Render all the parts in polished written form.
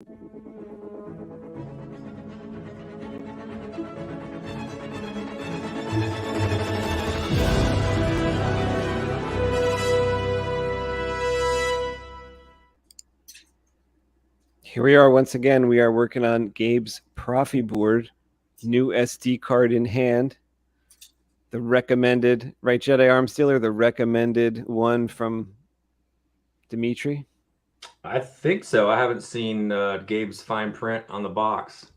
Here we are once again. We are working on Gabe's Proffie board, new SD card in hand. The recommended, right, Jedi Arms Dealer, the recommended one from Dimitri? I think so. I haven't seen Gabe's fine print on the box.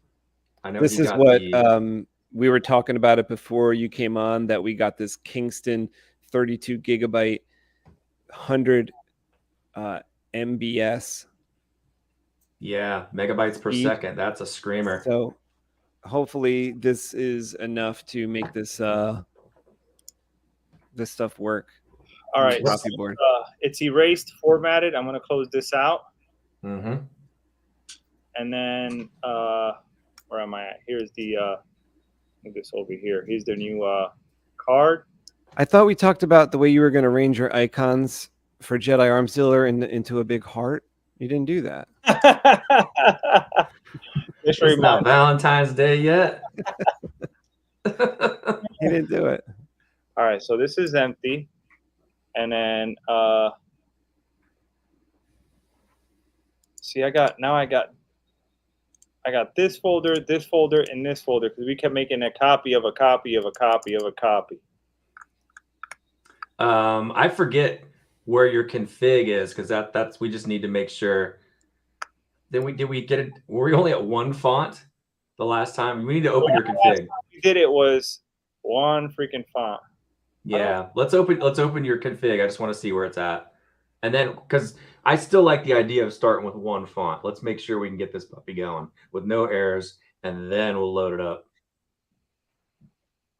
I know this he is got what the... we were talking about it before you came on, that we got this Kingston 32 gigabyte 100 MBS. Yeah, megabytes per second. That's a screamer. So hopefully this is enough to make this this stuff work. All right, board. It's erased, formatted. I'm going to close this out. Mm-hmm. And then, where am I at? Here's the, move this over here. Here's the new card. I thought we talked about the way you were going to arrange your icons for Jedi Arms Dealer into a big heart. You didn't do that. It's not Valentine's Day yet. You didn't do it. All right, so this is empty. And then, see, I got this folder, and this folder, because we kept making a copy of a copy of a copy of a copy. I forget where your config is, because that's we just need to make sure. Then did we get it? Were we only at one font the last time? We need to open your config. We did it was one freaking font. Yeah, let's open your config. I just want to see where it's at, and then because I still like the idea of starting with one font. Let's make sure we can get this puppy going with no errors, and then we'll load it up.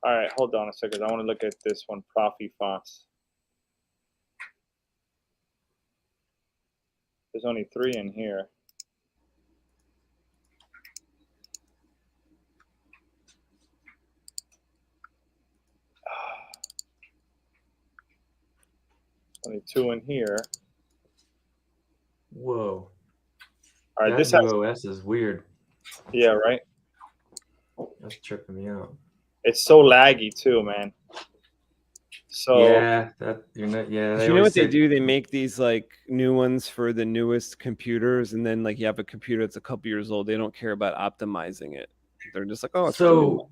All right, hold on a second. I want to look at this one, Proffie fonts. There's only 3 in here. Only 2 in here. Whoa. All right, that this OS is weird. Yeah, right. That's tripping me out. It's so laggy too, man. So yeah, that you're not. Yeah, you know what they do? They make these like new ones for the newest computers, and then like you have a computer that's a couple years old. They don't care about optimizing it. They're just like, oh, it's so.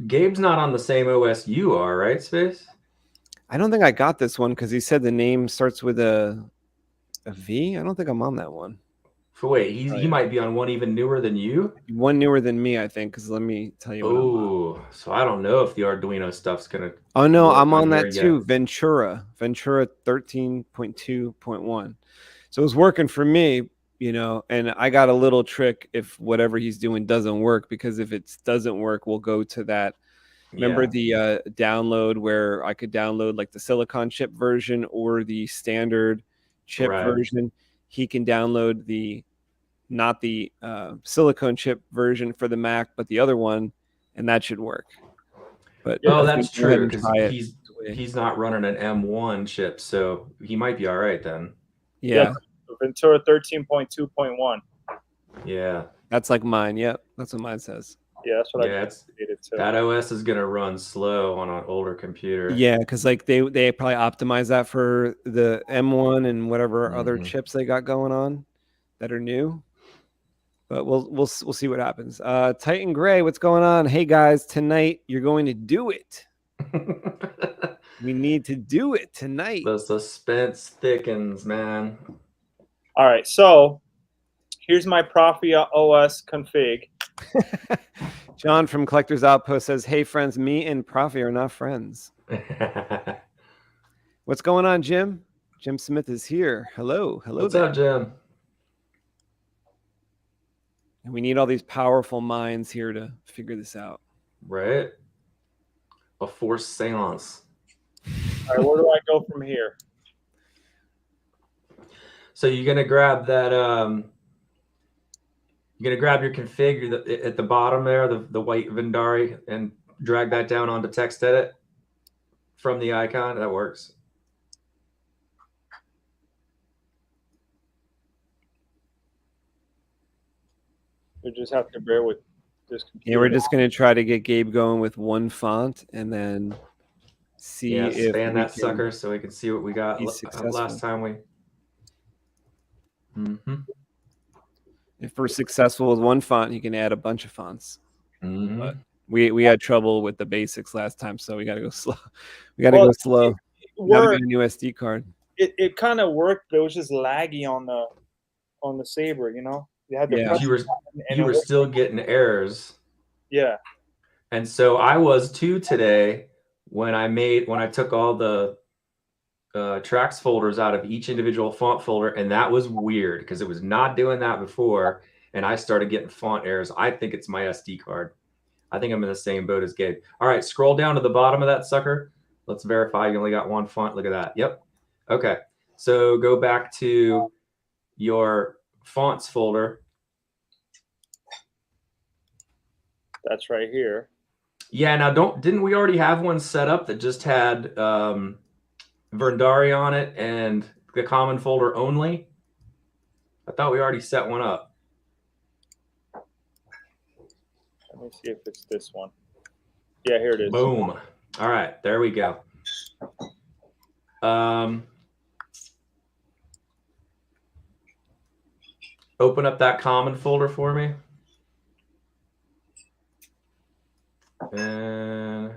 Gabe's not on the same OS you are, right, Space? I don't think I got this one because he said the name starts with a V. I don't think I'm on that one. So wait, he might be on one even newer than you? One newer than me, I think, because let me tell you. Oh, so I don't know if the Arduino stuff's going to... Oh, no, I'm on that too. Ventura 13.2.1. So it was working for me, you know, and I got a little trick if whatever he's doing doesn't work, because if it doesn't work, we'll go to that. Remember the download where I could download like the silicon chip version or the standard chip version. He can download not the silicone chip version for the Mac, but the other one, and that should work. But that's true, because he's not running an M1 chip, so he might be all right then. Yeah. Ventura 13.2.1. Yeah. That's like mine. Yep. That's what mine says. Yeah, that's what I created too. That OS is gonna run slow on an older computer. Yeah, because like they probably optimize that for the M1 and whatever other chips they got going on that are new. But we'll see what happens. Titan Gray, what's going on? Hey guys, tonight you're going to do it. We need to do it tonight. The suspense thickens, man. All right, so here's my Proffie OS config. John from Collector's Outpost says, hey friends, me and Proffie are not friends. What's going on, Jim? Jim Smith is here. Hello. What's up, Jim? And we need all these powerful minds here to figure this out. Right? A forced seance. All right, where do I go from here? So you're going to grab that... You're going to grab your config at the bottom there, the white Vendari, and drag that down onto text edit from the icon. That works. You just have to bear with this computer. Yeah, we're just gonna try to get Gabe going with one font and then see if span we that sucker so we can see what we got He's successful. last time we. If we're successful with one font, he can add a bunch of fonts. But we had trouble with the basics last time, so we got to go slow. We got to go slow. Now we got a new SD card. It kind of worked, but it was just laggy on the saber. You know, you had to press you were still getting errors. Yeah. And so I was too today when I took all the tracks folders out of each individual font folder, and that was weird because it was not doing that before, and I started getting font errors. I think it's my SD card. I think I'm in the same boat as Gabe. All right, scroll down to the bottom of that sucker. Let's verify you only got one font. Look at that. Yep. Okay. So go back to your fonts folder. That's right here. Yeah. Now, didn't we already have one set up that just had Verndari on it and the common folder only? I thought we already set one up. Let me see if it's this one. Yeah, here it is. Boom. All right, there we go. Open up that common folder for me. And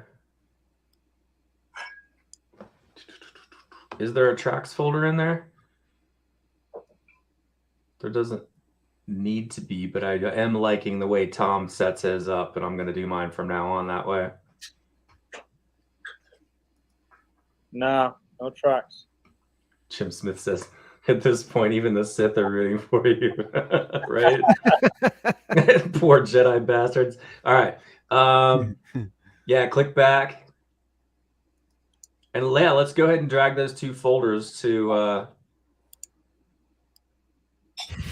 is there a tracks folder in there? There doesn't need to be, but I am liking the way Tom sets his up, and I'm going to do mine from now on that way. No tracks. Jim Smith says, at this point, even the Sith are rooting for you, right? Poor Jedi bastards. All right. Yeah, click back. And Leia, let's go ahead and drag those two folders to...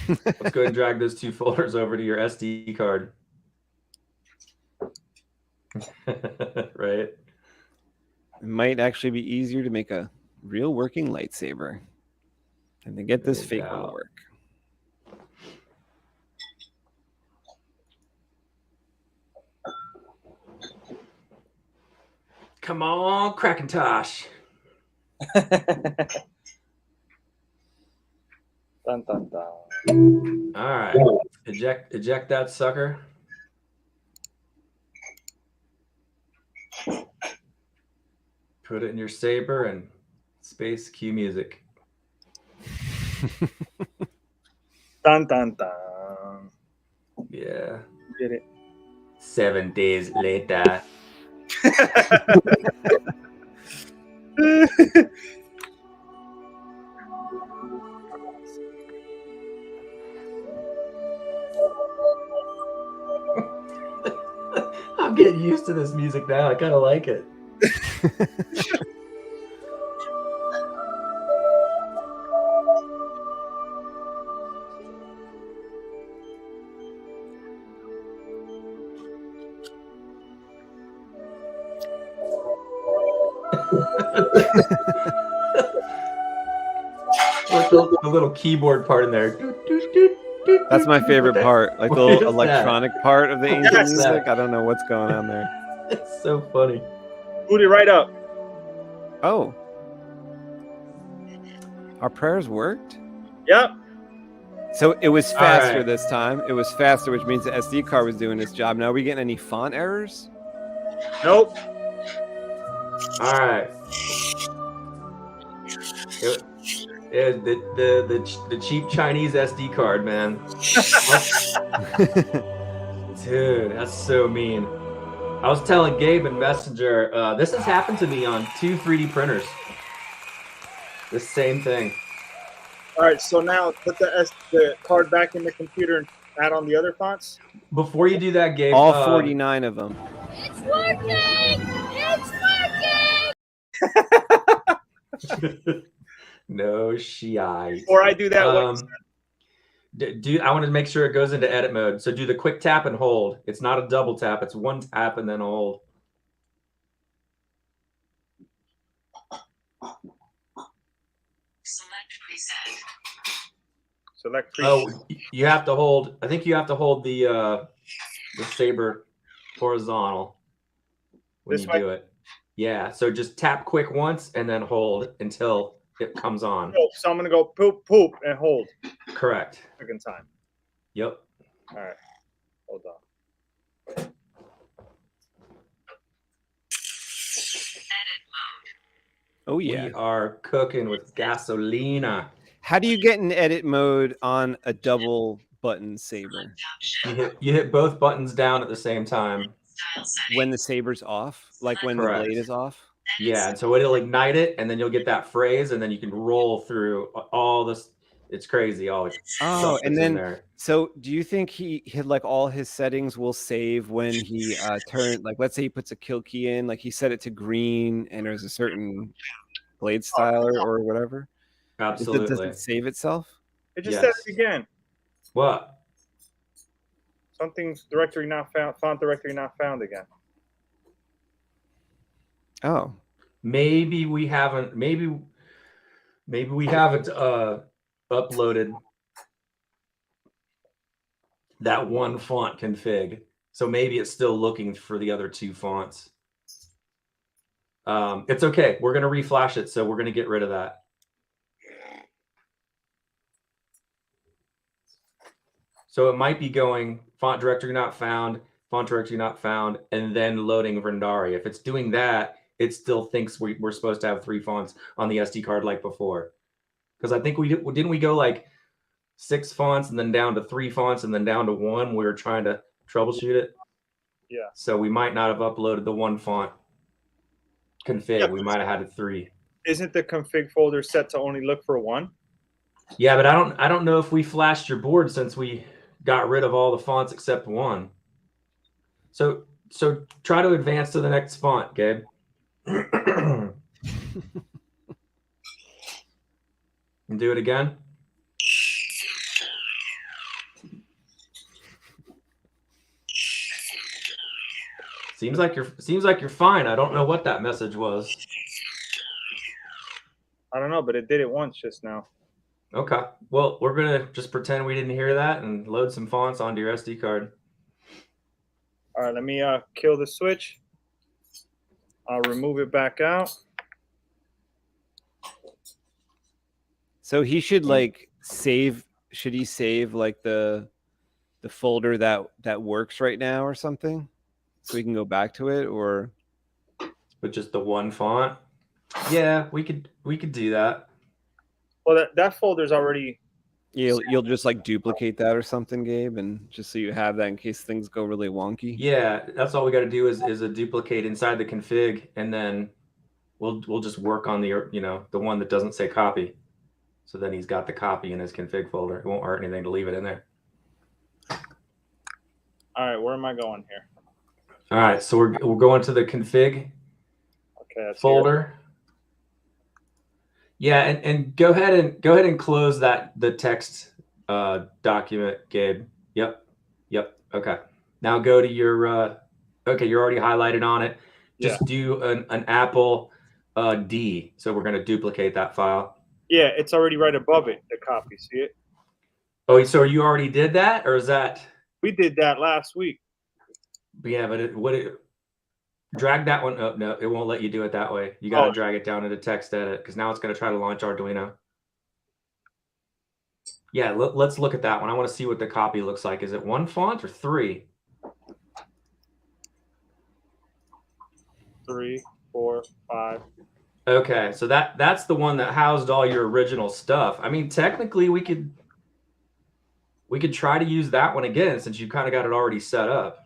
let's go ahead and drag those two folders over to your SD card. Right? It might actually be easier to make a real working lightsaber and to get this fake one to work. Come on, Krakentosh. Dun, dun, dun. All right. Eject that sucker. Put it in your saber and space cue music. Dun, dun, dun. Yeah. Get it. 7 days later. I'm getting used to this music now. I kind of like it. The little keyboard part in there. That's my favorite part, like the little electronic part of the angel music. I don't know what's going on there. It's so funny. Boot it right up. Oh. Our prayers worked? Yep. So it was faster this time. It was faster, which means the SD card was doing its job. Now, are we getting any font errors? Nope. All right. The cheap Chinese SD card, man. Dude, that's so mean. I was telling Gabe in Messenger, this has happened to me on 2 3D printers. The same thing. All right, so now put the card back in the computer and add on the other fonts. Before you do that, Gabe. All 49 of them. It's working! It's working! No shite. Or I do that. I want to make sure it goes into edit mode. So do the quick tap and hold. It's not a double tap. It's one tap and then a hold. Select preset. Select preset. Oh, you have to hold. I think you have to hold the saber horizontal when This you way? do it. Yeah. So just tap quick once and then hold until it comes on. Oh, so I'm gonna go poop, poop, and hold. Correct. Second time. Yep. All right. Hold on. Oh yeah. We are cooking with gasolina. How do you get in edit mode on a double button saber? You hit both buttons down at the same time. When the saber's off, like when Correct. the blade is off. Yeah, and so it'll ignite it, and then you'll get that phrase, and then you can roll through all this. It's crazy, all the stuff and that's then in there. so do you think he like all his settings will save when he turn, like let's say he puts a kill key in, like he set it to green and there's a certain blade style or whatever? Absolutely. Does it save itself? It just says it again. What? Something's directory not found. Font directory not found again. Oh. Maybe we haven't. Maybe we haven't uploaded that one font config. So maybe it's still looking for the other two fonts. It's okay. We're gonna reflash it, so we're gonna get rid of that. So it might be going font directory not found, font directory not found, and then loading Vrindari. If it's doing that, it still thinks we're supposed to have 3 fonts on the SD card like before. Because I think didn't we go like 6 fonts and then down to 3 fonts and then down to 1. We were trying to troubleshoot it. Yeah. So we might not have uploaded the 1 font config. Yeah, we might have had it 3. Isn't the config folder set to only look for 1? Yeah, but I don't know if we flashed your board since we got rid of all the fonts except 1. So try to advance to the next font, Gabe. And do it again. Seems like you're fine. I don't know what that message was. I don't know, but it did it once just now. Okay. Well, we're gonna just pretend we didn't hear that and load some fonts onto your SD card. All right, let me kill the switch. I'll remove it back out. So he should like save. Should he save like the folder that works right now or something, so we can go back to it? Or with just the 1 font? Yeah, we could do that. Well, that folder's already. You'll just like duplicate that or something, Gabe, and just so you have that in case things go really wonky. Yeah, that's all we got to do is a duplicate inside the config, and then we'll just work on the the one that doesn't say copy. So then he's got the copy in his config folder. It won't hurt anything to leave it in there. All right, where am I going here? All right, so we're going to the config folder. Here. Yeah, and go ahead and close the text document, Gabe. Yep. Okay. Now go to your okay, you're already highlighted on it. Just do an Apple D. So we're going to duplicate that file. Yeah, it's already right above it, the copy. See it? Oh, so you already did that, or is that? We did that last week. Yeah, but drag that one up. No, it won't let you do it that way. You got to drag it down into text edit because now it's going to try to launch Arduino. Yeah, let's look at that one. I want to see what the copy looks like. Is it 1 font or 3? 3, 4, 5. Okay, so that's the one that housed all your original stuff. I mean, technically, we could try to use that one again since you kind of got it already set up.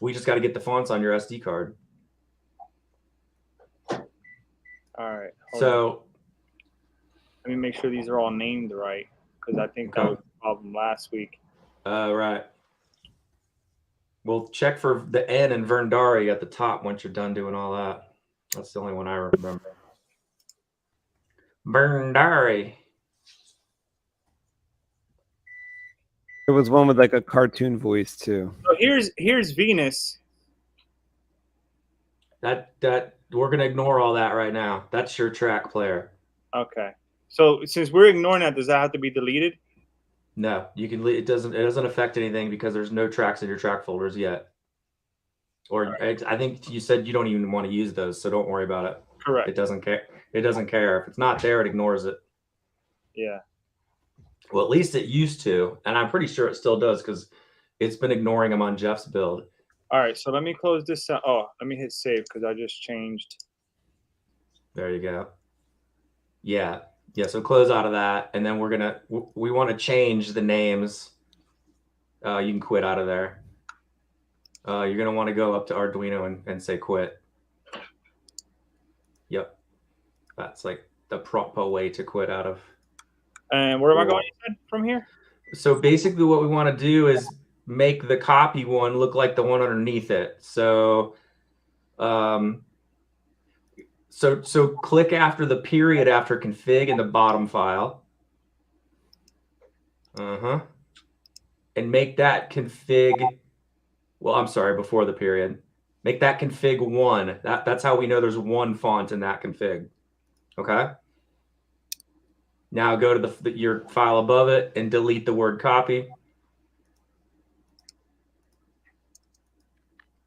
We just got to get the fonts on your SD card. All right. So let me make sure these are all named right because I think that was the problem last week. Right. We'll check for the N and Vrindari at the top once you're done doing all that. That's the only one I remember. Vrindari. There was one with like a cartoon voice too. So here's Venus. That we're gonna ignore all that right now. That's your track player. Okay. So since we're ignoring that, does that have to be deleted? No, you can. It doesn't affect anything because there's no tracks in your track folders yet. Or right. I think you said you don't even want to use those, so don't worry about it. Correct. It doesn't care. It doesn't care. If it's not there, it ignores it. Yeah. Well, at least it used to, and I'm pretty sure it still does because it's been ignoring them on Jeff's build. All right, so let me close this out. Oh, let me hit save because I just changed. There you go. Yeah. Yeah, so close out of that, and then we want to change the names. You can quit out of there. You're going to want to go up to Arduino and say quit. Yep. That's like the proper way to quit out of. And where am I going from here? So basically what we want to do is make the copy one look like the one underneath it. So so click after the period after config in the bottom file. And make that config, well, I'm sorry, before the period. Make that config 1. That's how we know there's one font in that config. Okay? Now go to your file above it and delete the word copy.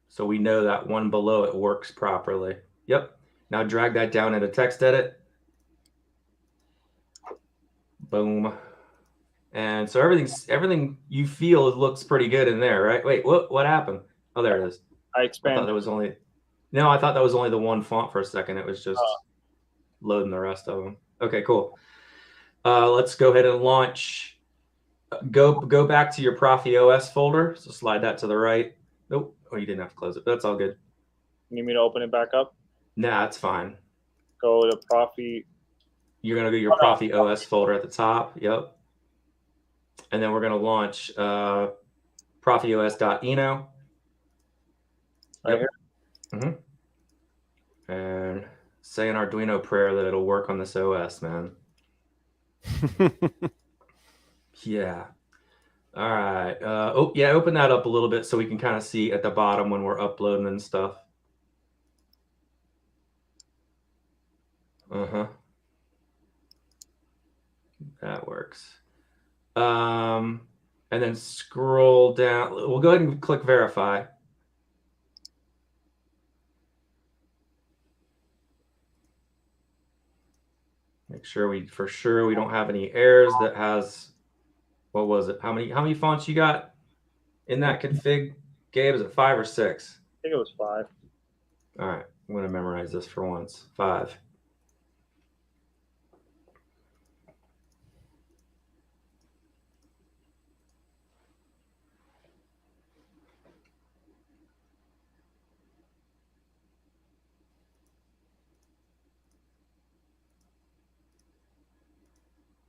So we know that one below it works properly. Yep. Now drag that down into text edit. Boom. And so everything you feel looks pretty good in there, right? Wait, what happened? Oh, there it is. I expanded. I thought that was only the one font for a second. It was just loading the rest of them. Okay, cool. Let's go ahead and launch. Go back to your Proffie OS folder. So slide that to the right. Nope. Oh, you didn't have to close it. That's all good. You need me to open it back up? Nah, it's fine. Go to Proffie. You're going to go to your Proffie OS folder at the top. Yep. And then we're going to launch proffios.eno. Right here. And say an Arduino prayer that it'll work on this OS, man. Yeah. All right. Open that up a little bit so we can kind of see at the bottom when we're uploading and stuff. That works. And then scroll down. We'll go ahead and click verify. Make sure we don't have any errors that has, what was it? How many fonts you got in that config, Gabe? Is it 5 or 6? I think it was 5. All right, I'm going to memorize this for once. 5.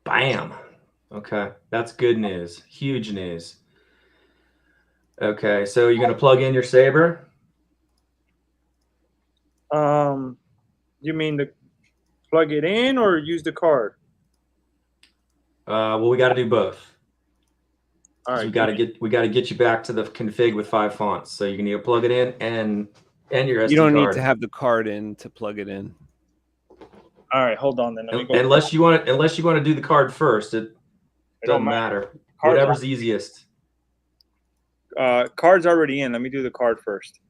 Bam. Okay, that's good news. Huge news. Okay, so you're going to plug in your saber? You mean to plug it in or use the card? Well, we got to do both. All right. So we got to get you back to the config with 5 fonts. So you can either plug it in and your SD card. You don't need to have the card in to plug it in. All right, hold on then. Let me go unless you want to do the card first, it doesn't matter. Whatever's easiest. Card's already in. Let me do the card first.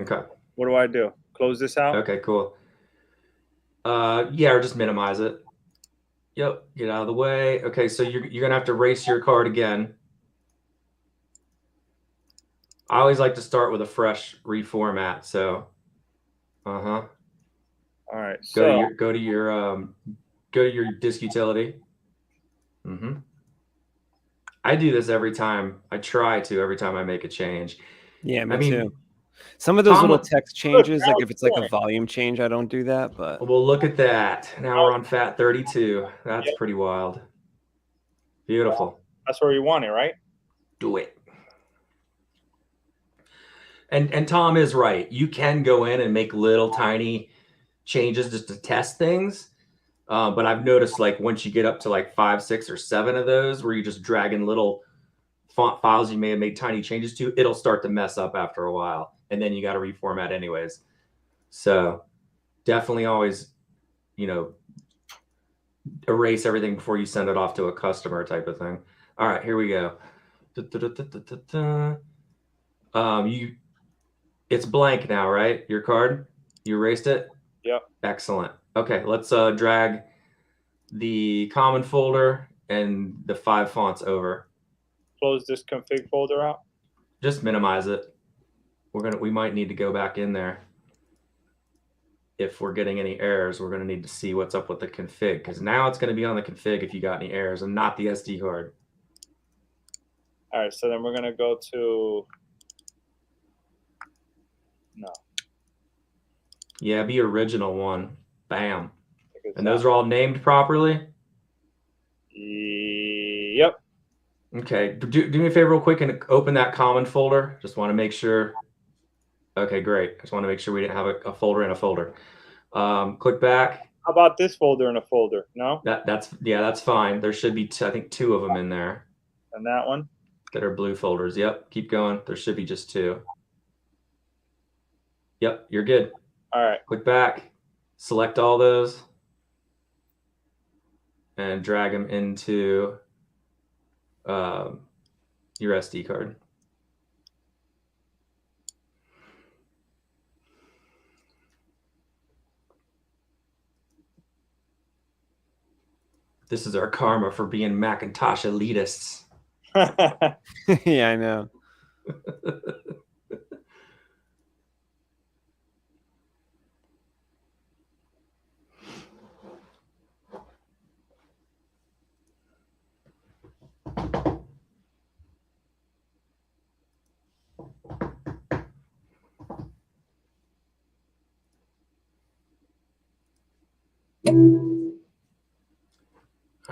Okay. What do I do? Close this out? Okay, cool. Yeah, or just minimize it. Yep, get out of the way. Okay, so you're gonna have to erase your card again. I always like to start with a fresh reformat. So, All right. Go to your disk utility. I do this every time. I try to every time I make a change. Yeah, me too. Some of those little text changes, like if it's like a volume change, I don't do that. But well, look at that. Now we're on FAT 32. That's pretty wild. Beautiful. That's where you want it, right? Do it. And Tom is right. You can go in and make little tiny changes just to test things. But I've noticed like once you get up to like 5, 6, or 7 of those where you just drag in little font files you may have made tiny changes to, it'll start to mess up after a while. And then you got to reformat anyways. So definitely always, erase everything before you send it off to a customer type of thing. All right, here we go. It's blank now, right? Your card? You erased it? Yep. Excellent. Okay, let's drag the common folder and the 5 fonts over. Close this config folder out. Just minimize it. We might need to go back in there. If we're getting any errors, we're going to need to see what's up with the config, because now it's going to be on the config if you got any errors and not the SD card. All right, so then we're going to go to Yeah, be original one. Bam. And those are all named properly? Yep. Okay, do me a favor real quick and open that common folder. Just want to make sure. Okay, great. Just want to make sure we didn't have a folder in a folder. Click back. How about this folder in a folder? No? That's fine. There should be, I think, 2 of them in there. And that one? That are blue folders. Yep, keep going. There should be just 2. Yep, you're good. All right. Click back, select all those, and drag them into your SD card. This is our karma for being Macintosh elitists. Yeah, I know.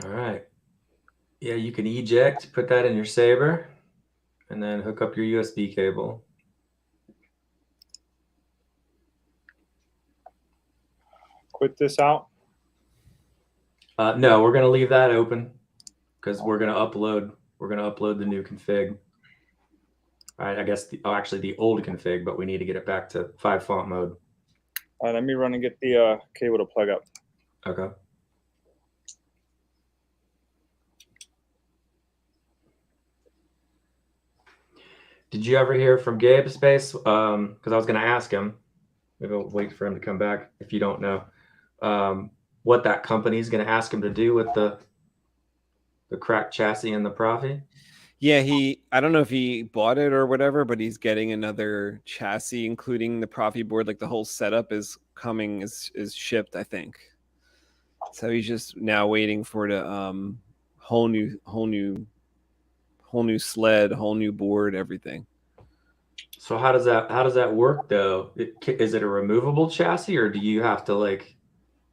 All right. Yeah, you can eject, put that in your saber, and then hook up your USB cable. Quit this out. No, we're going to leave that open because we're going to upload the new config. All right, I guess actually the old config, but we need to get it back to 5 font mode. All right, let me run and get the cable to plug up. Okay. Did you ever hear from Gabe Space? Because I was going to ask him. Maybe I'll wait for him to come back if you don't know. What that company is going to ask him to do with the cracked chassis and the Proffie? Yeah, I don't know if he bought it or whatever, but he's getting another chassis, including the Proffie board. Like the whole setup is coming, is shipped, I think. So he's just now waiting for the whole new sled, whole new board, everything. So how does that work though? Is it a removable chassis, or do you have to like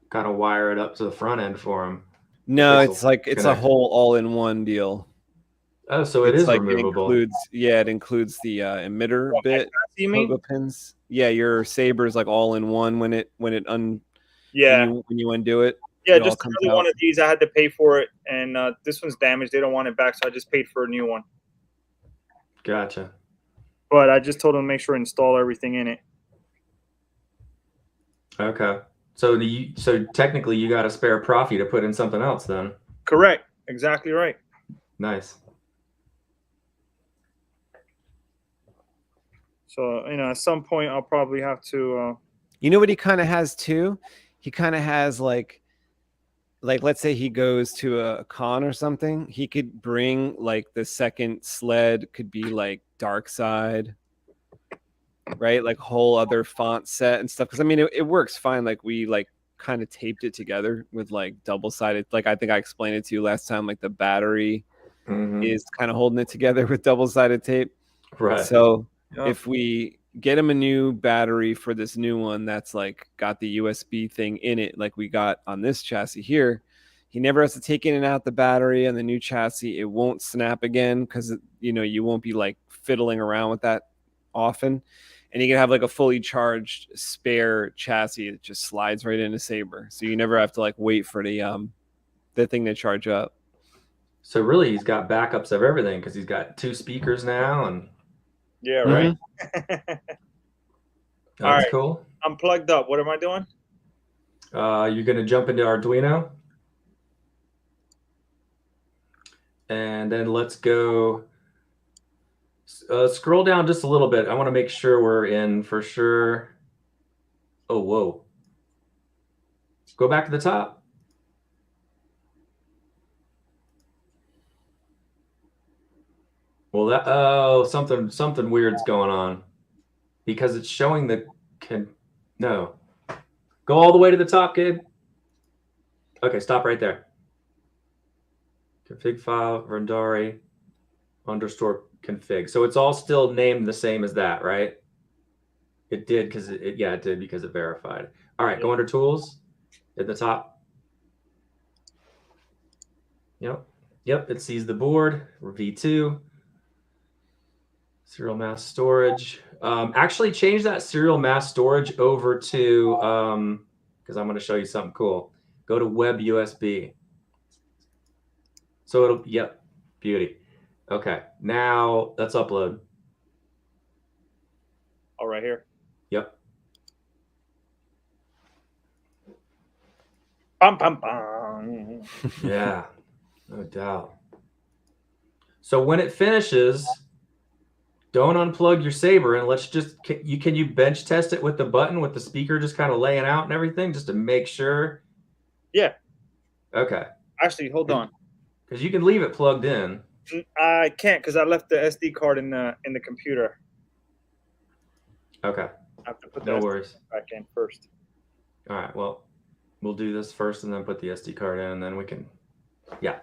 kind of wire it up to the front end for him? No, it's a whole all-in-one deal. Oh, so it is like removable. It includes the emitter bit, pogo pins. Yeah, your saber is like all in one when you undo it. Yeah, just another one of these. I had to pay for it, and this one's damaged. They don't want it back, so I just paid for a new one. Gotcha. But I just told them to make sure to install everything in it. Okay. So technically you got a spare Proffie to put in something else then. Correct. Exactly right. Nice. So, at some point I'll probably have to You know what he kind of has too? He kind of has like let's say he goes to a con or something, he could bring like the second sled could be like dark side, right? Like whole other font set and stuff. Because I mean it works fine. Like we like kind of taped it together with like double-sided, like I think I explained it to you last time, like the battery is kind of holding it together with double-sided tape. Right. So if we get him a new battery for this new one that's like got the USB thing in it, like we got on this chassis here, he never has to take in and out the battery. And the new chassis, it won't snap again because you won't be like fiddling around with that often. And you can have like a fully charged spare chassis that just slides right into Saber, so you never have to like wait for the thing to charge up. So really, he's got backups of everything because he's got 2 speakers now and. Yeah, right. That's cool. I'm plugged up. What am I doing? You're going to jump into Arduino. And then let's go scroll down just a little bit. I want to make sure we're in for sure. Oh, whoa. Go back to the top. Well, something weird's going on because it's showing no. Go all the way to the top, Gabe. Okay, stop right there. Config file, Rendari _ config. So it's all still named the same as that, right? It did because it did because it verified. All right, go under tools at the top. Yep, it sees the board. We're V2. Serial mass storage. Actually change that serial mass storage over to, because I'm going to show you something cool. Go to web USB. So it'll, yep, beauty. Okay, now let's upload. All right here. Yep. Bum, bum, bum. Yeah, no doubt. So when it finishes, don't unplug your saber and let's just, can you bench test it with the button with the speaker just kind of laying out and everything just to make sure? Yeah. Okay. Actually, hold on. Because you can leave it plugged in. I can't because I left the SD card in the computer. Okay. I have to put No the worries. SD back in first. All right. Well, we'll do this first and then put the SD card in and then we can, yeah.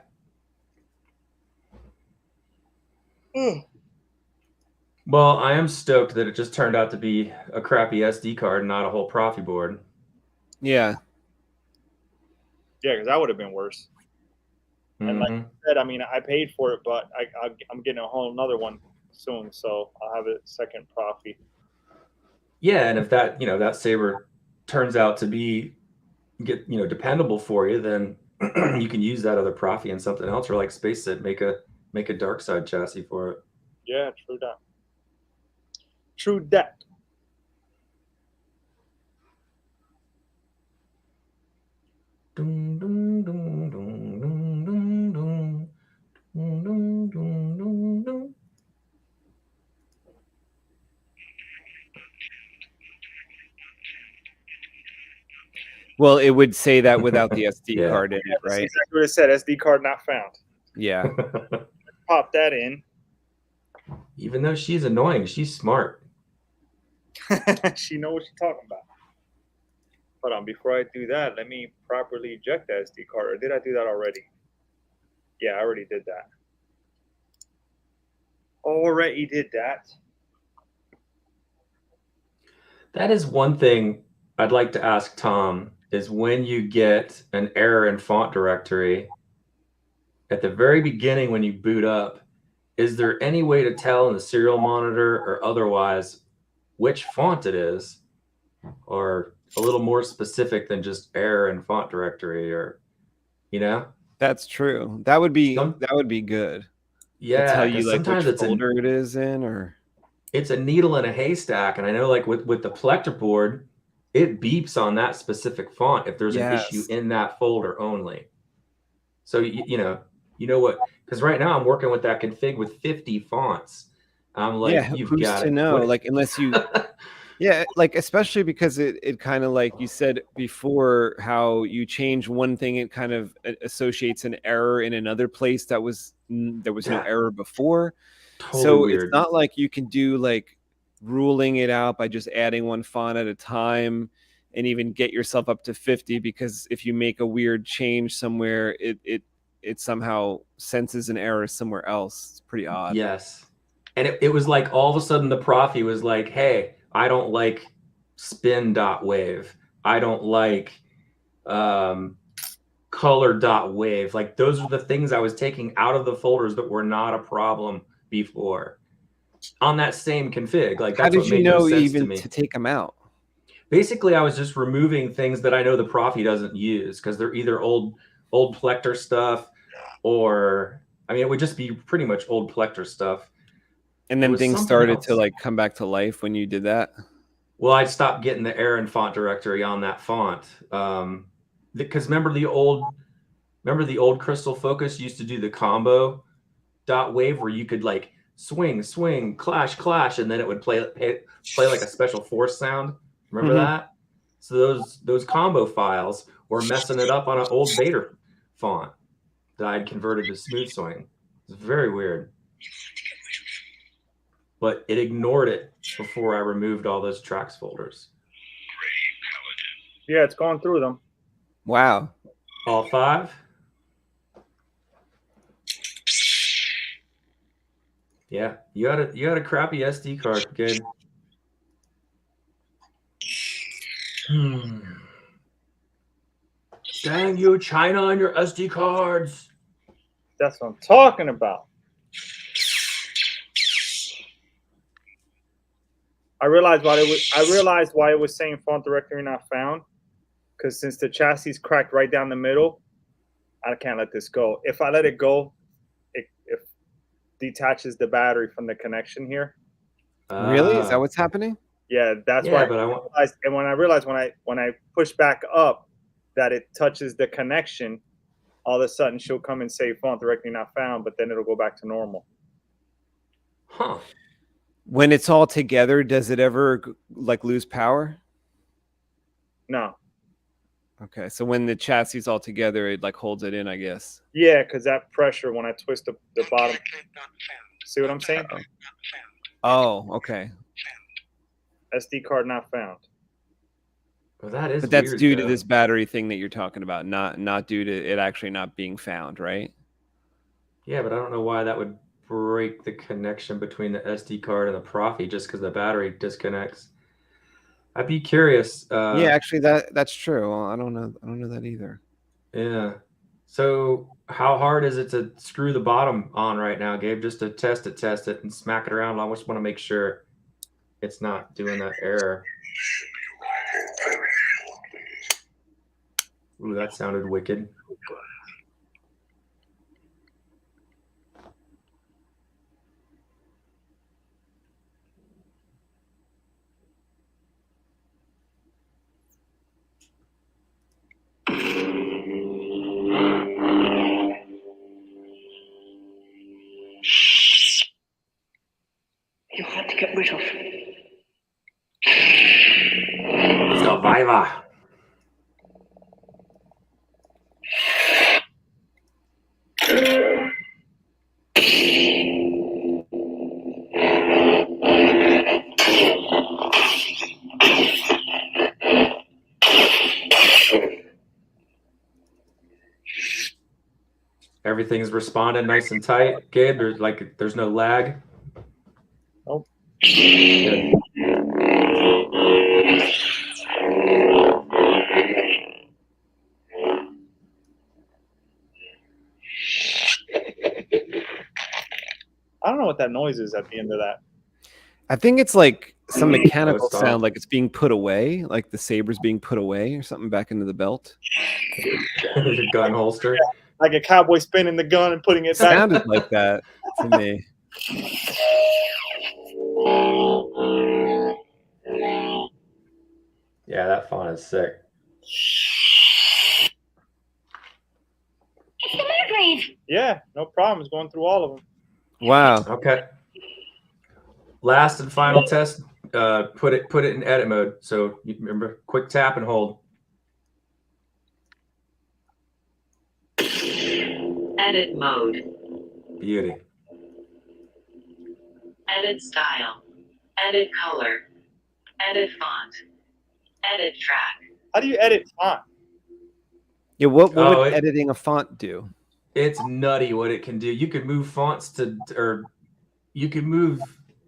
Well, I am stoked that it just turned out to be a crappy SD card, not a whole Proffie board. Yeah. Yeah, because that would have been worse. And like I said, I mean, I paid for it, but I'm getting a whole another one soon, so I'll have a second Proffie. Yeah, and if that that saber turns out to be dependable for you, then you can use that other Proffie and something else, or like Space Sid, make a dark side chassis for it. Yeah, true that. True that. Dun, dun, dun, dun, dun, dun, dun. Dun, dun, dun, dun, dun. Well, it would say that without the SD Yeah. card in it, That's right? exactly what it said. SD card not found. Yeah. Pop that in. Even though she's annoying, she's smart. She knows what she's talking about. Hold on, before I do that, let me properly eject the SD card. Or did I do that already? Yeah, I already did that. Already did that. That is one thing I'd like to ask Tom, is when you get an error in font directory, at the very beginning when you boot up, is there any way to tell in the serial monitor or otherwise which font it is? Or a little more specific than just error in font directory, or That's true. That would be good. Yeah, to tell you like sometimes which folder it is in, or it's a needle in a haystack. And I know like with the Plector board, it beeps on that specific font if there's an issue in that folder only. So you know what, because right now I'm working with that config with 50 fonts. I'm like, yeah, you've who's got to it. know? Like, unless you yeah, like, especially because it kind of, like you said before, how you change one thing, it kind of associates an error in another place there was no error before. Totally so weird. It's not like you can do like ruling it out by just adding one font at a time and even get yourself up to 50, because if you make a weird change somewhere, it somehow senses an error somewhere else. It's pretty odd. Yes. And it was like all of a sudden the Proffie was like, hey, I don't like spin.wave. I don't like color.wave. Like those are the things I was taking out of the folders that were not a problem before on that same config. Like, that's how did what you made know no sense even to me. to take them out? Basically, I was just removing things that I know the Proffie doesn't use because they're either old Plector stuff, or I mean, it would just be pretty much old Plector stuff. And then things started to like come back to life when you did that. Well, I stopped getting the error in font directory on that font. Because remember the old Crystal Focus used to do the combo dot wave where you could like swing, swing, clash, clash, and then it would play like a special force sound. Remember that? So those combo files were messing it up on an old Vader font that I'd converted to smooth swing. It's very weird. But it ignored it before I removed all those tracks folders. Yeah, it's going through them. Wow. All 5? Yeah, you had a crappy SD card, Gabe. Dang you, China, and your SD cards. That's what I'm talking about. I realized why it was saying font directory not found, because since the chassis is cracked right down the middle, I can't let this go. If I let it go, it detaches the battery from the connection here. Really? Is that what's happening? Yeah, that's why. But when I realized when I push back up that it touches the connection, all of a sudden she'll come and say font directory not found, but then it'll go back to normal. Huh. When it's all together, does it ever like lose power? No. Okay, so when the chassis is all together, it like holds it in, I guess. Yeah, because that pressure when I twist the bottom. See what I'm saying? Oh, okay. SD card not found. Well, that is. But that's weird, due though. to this battery thing that you're talking about, not due to it actually not being found, right? Yeah, but I don't know why that would break the connection between the SD card and the Proffie just because the battery disconnects. I'd be curious. Yeah, actually, that's true. Well, I don't know that either. Yeah. So how hard is it to screw the bottom on right now, Gabe? Just to test it, and smack it around. I just want to make sure it's not doing that error. Ooh, that sounded wicked. You had to get rid of. Survivor. Everything's responding nice and tight, Gabe. There's no lag. Nope. Good. I don't know what that noise is at the end of that. I think it's like some mechanical sound, like it's being put away, like the saber's being put away or something back into the belt. Your gun holster. Like a cowboy spinning the gun and putting it It back. sounded like that to me. Yeah, that font is sick. It's the Margrave. Yeah, no problem. It's going through all of them. Wow. Okay. Last and final test. Put it in edit mode. So you remember, quick tap and hold. Edit mode. Beauty. Edit style. Edit color. Edit font. Edit track. How do you edit font? Yeah, what would editing a font do? It's nutty what it can do. You can move fonts or you can move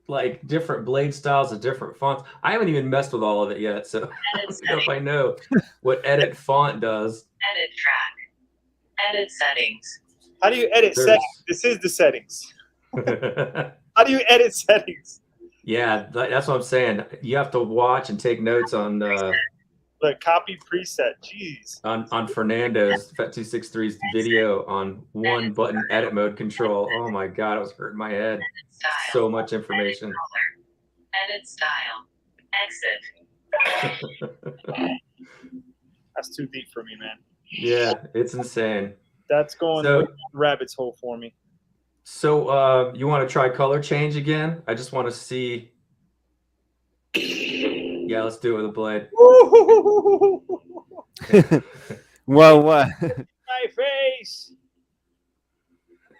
like different blade styles of different fonts. I haven't even messed with all of it yet, so I don't know if I know what edit font does. Edit track. Edit settings. How do you edit settings? This is the settings. How do you edit settings? Yeah, that's what I'm saying. You have to watch and take notes on Look, copy preset. Jeez. On Fernando's Fet263's video on one button edit mode control. Oh my god, it was hurting my head. So much information. Edit style. Exit. That's too deep for me, man. Yeah, it's insane. That's going So, rabbit's hole for me. So you want to try color change again? I just want to see. Yeah, let's do it with a blade. Well, what? My face.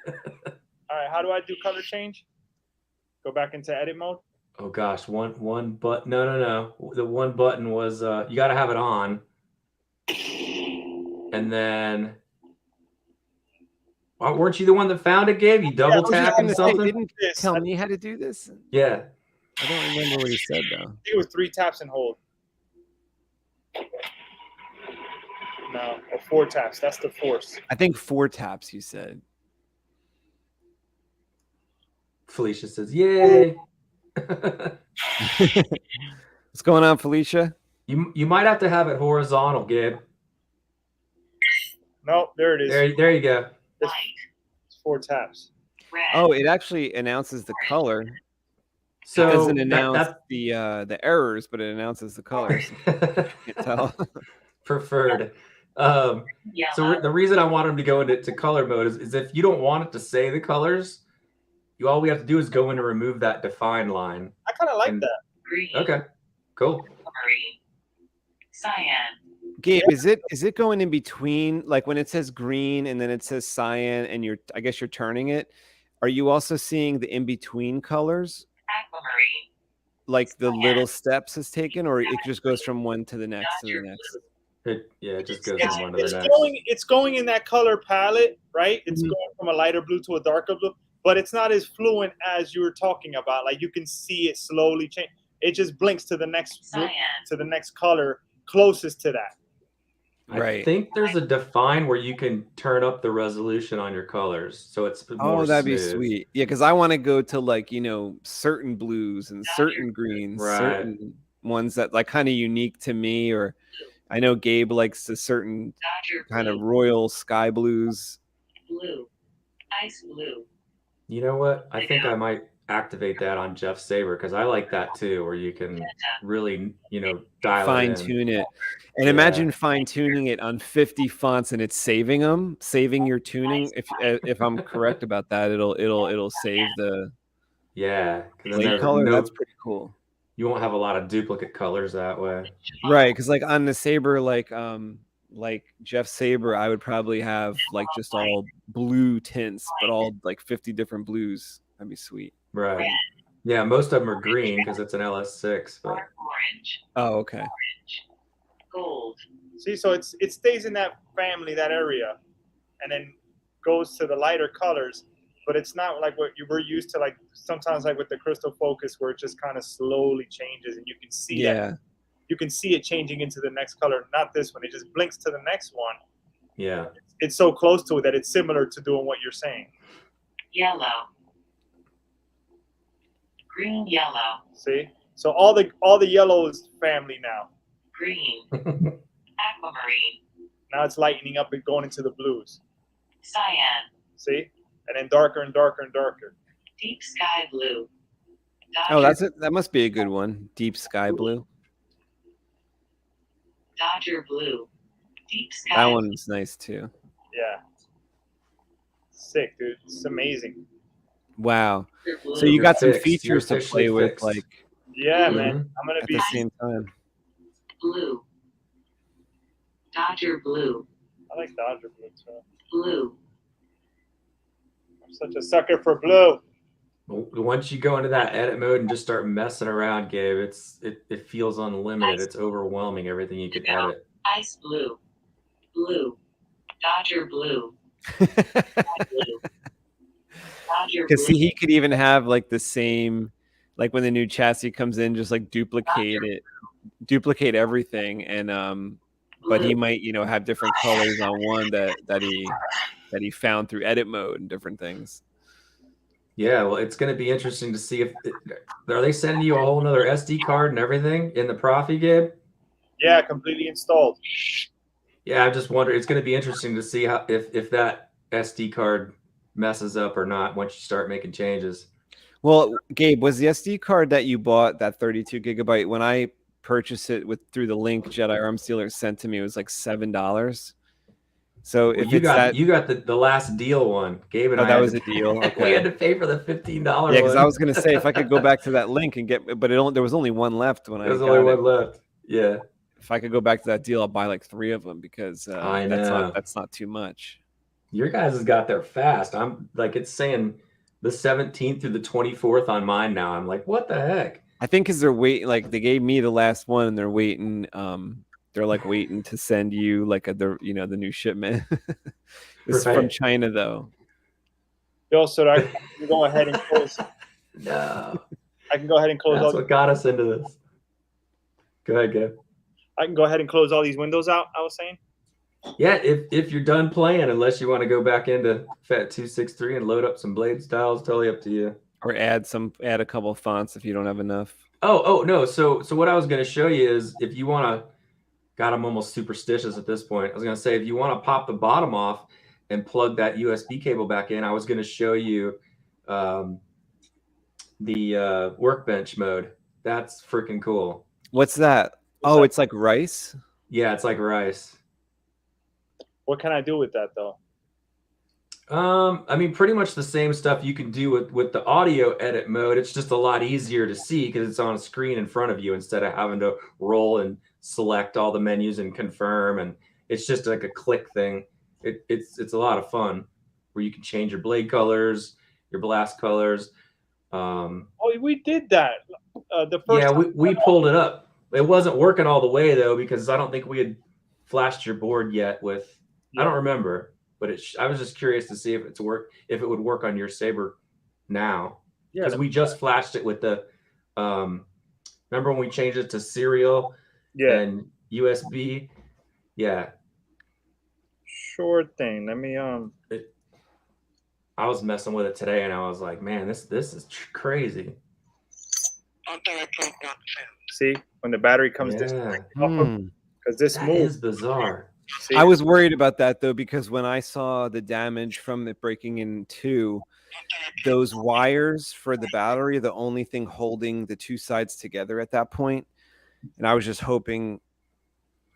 All right, how do I do color change? Go back into edit mode. Oh gosh, one button. No. The one button was you got to have it on, and then weren't you the one that found it, Gabe? You double tapping something? Didn't tell me how to do this. Yeah. I don't remember what he said though. I think it was 3 taps and hold. No, or 4 taps. That's the force. I think 4 taps. You said. Felicia says, "Yay!" What's going on, Felicia? You might have to have it horizontal, Gabe. No, there it is. There you go. It's 4 taps. Red. Oh, it actually announces the color. So It doesn't announce the errors, but it announces the colors. Can't tell. preferred. Yellow. So the reason I want him to go into color mode is if you don't want it to say the colors, all we have to do is go in and remove that define line. I kind of like that. Green. Okay, cool. Green. Cyan. Gabe, is it going in between, like when it says green and then it says cyan, and I guess you're turning it? Are you also seeing the in between colors, Aquamarine. like the little steps is taken, or it just goes from one to the next to the next? It just goes from one to the next. It's going in that color palette, right? It's going from a lighter blue to a darker blue, but it's not as fluent as you were talking about. Like you can see it slowly change. It just blinks to the next color closest to that. I think there's a define where you can turn up the resolution on your colors, so it's more that'd be smooth. sweet. Yeah, because I want to go to like certain blues and certain greens, certain ones that like kind of unique to me, or I know Gabe likes a certain kind of royal sky blues. Blue. Ice blue. You know what? I think I might activate that on Jeff's saber because I like that too, where you can really, dial fine it in. tune it. And imagine fine tuning it on 50 fonts and it's saving your tuning. If I'm correct about that, it'll save the blade color. That's pretty cool. You won't have a lot of duplicate colors that way. Right, because like on the saber, like Jeff's saber, I would probably have like just all blue tints, but all like 50 different blues. That'd be sweet. Right. Yeah, most of them are green because it's an LS6. But... Orange. Oh, okay. Orange. Gold. See, so it stays in that family, that area, and then goes to the lighter colors. But it's not like what you were used to, like sometimes like with the crystal focus, where it just kind of slowly changes, and you can see that. You can see it changing into the next color. Not this one. It just blinks to the next one. Yeah. It's so close to it that it's similar to doing what you're saying. Yellow. Green, yellow. See? So all the yellow is family now. Green. Aquamarine. Now it's lightening up and going into the blues. Cyan. See? And then darker and darker and darker. Deep sky blue. That must be a good one. Deep sky blue. Dodger blue. Deep sky. That one's nice too. Yeah. Sick, dude. It's amazing. Wow. Blue. So you got some fixed. features to play with, like Yeah, man. I'm gonna at be the same time. Blue. Dodger blue. I like Dodger blue too. Blue. I'm such a sucker for blue. Once you go into that edit mode and just start messing around, Gabe, it feels unlimited. It's overwhelming everything you can edit. Ice blue. Blue. Dodger blue. Blue. Dodger Because blue. he could even have like the same, like when the new chassis comes in, just like duplicate everything, and but he might have different colors on one that he found through edit mode and different things. Yeah, well, it's going to be interesting to see are they sending you a whole nother SD card and everything in the Proffie, Gabe? Yeah, completely installed. Yeah, I'm just wondering. It's going to be interesting to see how if that SD card messes up or not once you start making changes. Well, Gabe, was the SD card that you bought, that 32 gigabyte, when I purchased it through the link Jedi Arms Dealer sent to me, it was like $7. So Well, if it's that, you got the last deal one. Gabe and oh, I that had was to a deal. we Okay. had to pay for the $15 Yeah, because one. I was gonna say if I could go back to that link and get, but there was only one left when I There's only got it. one left. Yeah. If I could go back to that deal, I'll buy like 3 of them because I know. that's not too much. Your guys has got there fast. I'm like, it's saying the 17th through the 24th on mine now. I'm like, what the heck? I think because they're waiting, like they gave me the last one and they're waiting. They're like waiting to send you like the new shipment. This is from Right. China though. Yo, so I can go ahead and close. No. I can go ahead and close That's all. what got us into this. Go ahead, Gabe. I can go ahead and close all these windows out. I was saying. Yeah, if you're done playing, unless you want to go back into FAT 263 and load up some blade styles, totally up to you. Or add a couple of fonts if you don't have enough. Oh no. So what I was going to show you is if you want to. God, I'm almost superstitious at this point. I was going to say, if you want to pop the bottom off and plug that USB cable back in, I was going to show you the workbench mode. That's freaking cool. What's that? Oh, it's like rice? Yeah, it's like rice. What can I do with that though? I mean, pretty much the same stuff you can do with the audio edit mode. It's just a lot easier to see because it's on a screen in front of you instead of having to roll and select all the menus and confirm. And it's just like a click thing. It's a lot of fun where you can change your blade colors, your blast colors. Oh, we did that. The first Yeah, time. we pulled it up. It wasn't working all the way though because I don't think we had flashed your board yet with. I don't remember. But I was just curious to see if it would work on your saber now. Because we just flashed it with the remember when we changed it to serial and USB? Yeah. Sure thing. Let me I was messing with it today and I was like, man, this is crazy. See, when the battery comes disconnected because this that move is bizarre. See? I was worried about that though, because when I saw the damage from it breaking in two, those wires for the battery are the only thing holding the two sides together at that point. And I was just hoping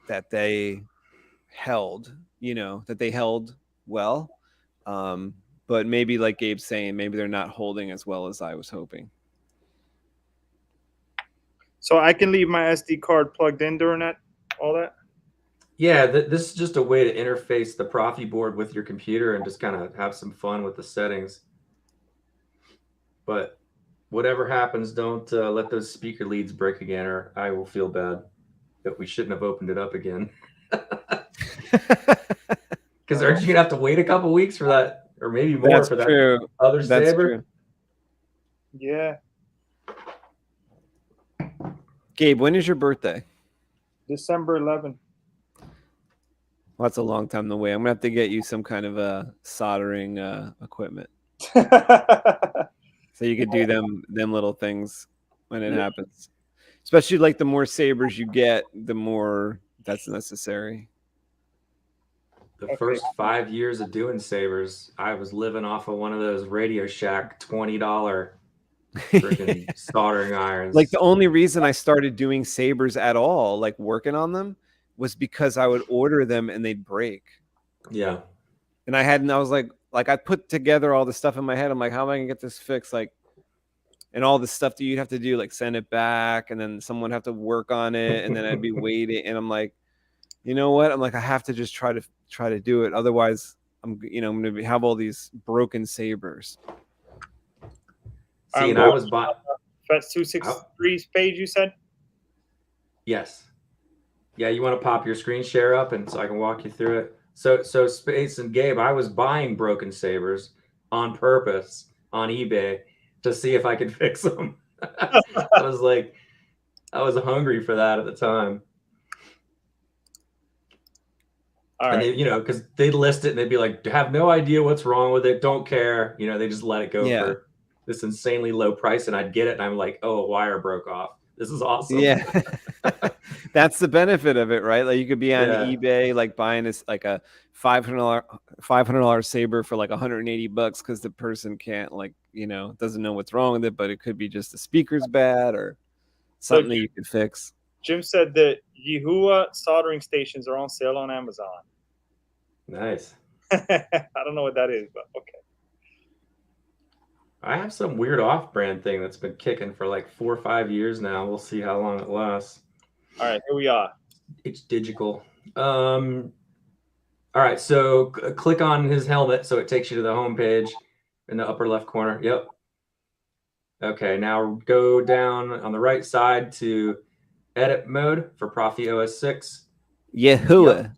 that they held, well. But maybe like Gabe's saying, maybe they're not holding as well as I was hoping. So I can leave my SD card plugged in during all that? Yeah, this is just a way to interface the Proffie board with your computer and just kind of have some fun with the settings. But whatever happens, don't let those speaker leads break again, or I will feel bad that we shouldn't have opened it up again. Because aren't you gonna have to wait a couple weeks for that, or maybe more That's for that true. other That's saber? true. Yeah. Gabe, when is your birthday? December 11th. Well, that's a long time to wait. I'm gonna have to get you some kind of soldering equipment, so you could do them little things when it happens. Especially like the more sabers you get, the more that's necessary. The first 5 years of doing sabers, I was living off of one of those Radio Shack $20 freaking soldering irons. Like the only reason I started doing sabers at all, like working on them, was because I would order them and they'd break. Yeah. And I was like I put together all the stuff in my head. I'm like, how am I gonna get this fixed? Like, and all the stuff that you'd have to do, like send it back, and then someone have to work on it, and then I'd be waiting. And I'm like, you know what? I'm like, I have to just try to do it. Otherwise, I'm gonna have all these broken sabers. See, and I was buying. That's 263's page, you said? Yes. Yeah, you want to pop your screen share up and so I can walk you through it. So Space and Gabe, I was buying broken sabers on purpose on eBay to see if I could fix them. I was hungry for that at the time. All and right. they, because they'd list it and they'd be like, have no idea what's wrong with it, don't care. They just let it go for this insanely low price, and I'd get it and I'm like, oh, a wire broke off. This is awesome. Yeah. That's the benefit of it, right? Like you could be on eBay, like buying this like a $500 saber for like $180 because the person can't doesn't know what's wrong with it, but it could be just the speaker's bad or something that you could fix. Jim said that Yihua soldering stations are on sale on Amazon. Nice. I don't know what that is, but okay. I have some weird off-brand thing that's been kicking for like 4 or 5 years now. We'll see how long it lasts. All right, here we are. It's digital. All right, so click on his helmet so it takes you to the home page in the upper left corner. Yep. Okay, now go down on the right side to edit mode for Proffie OS 6. Yahuwah.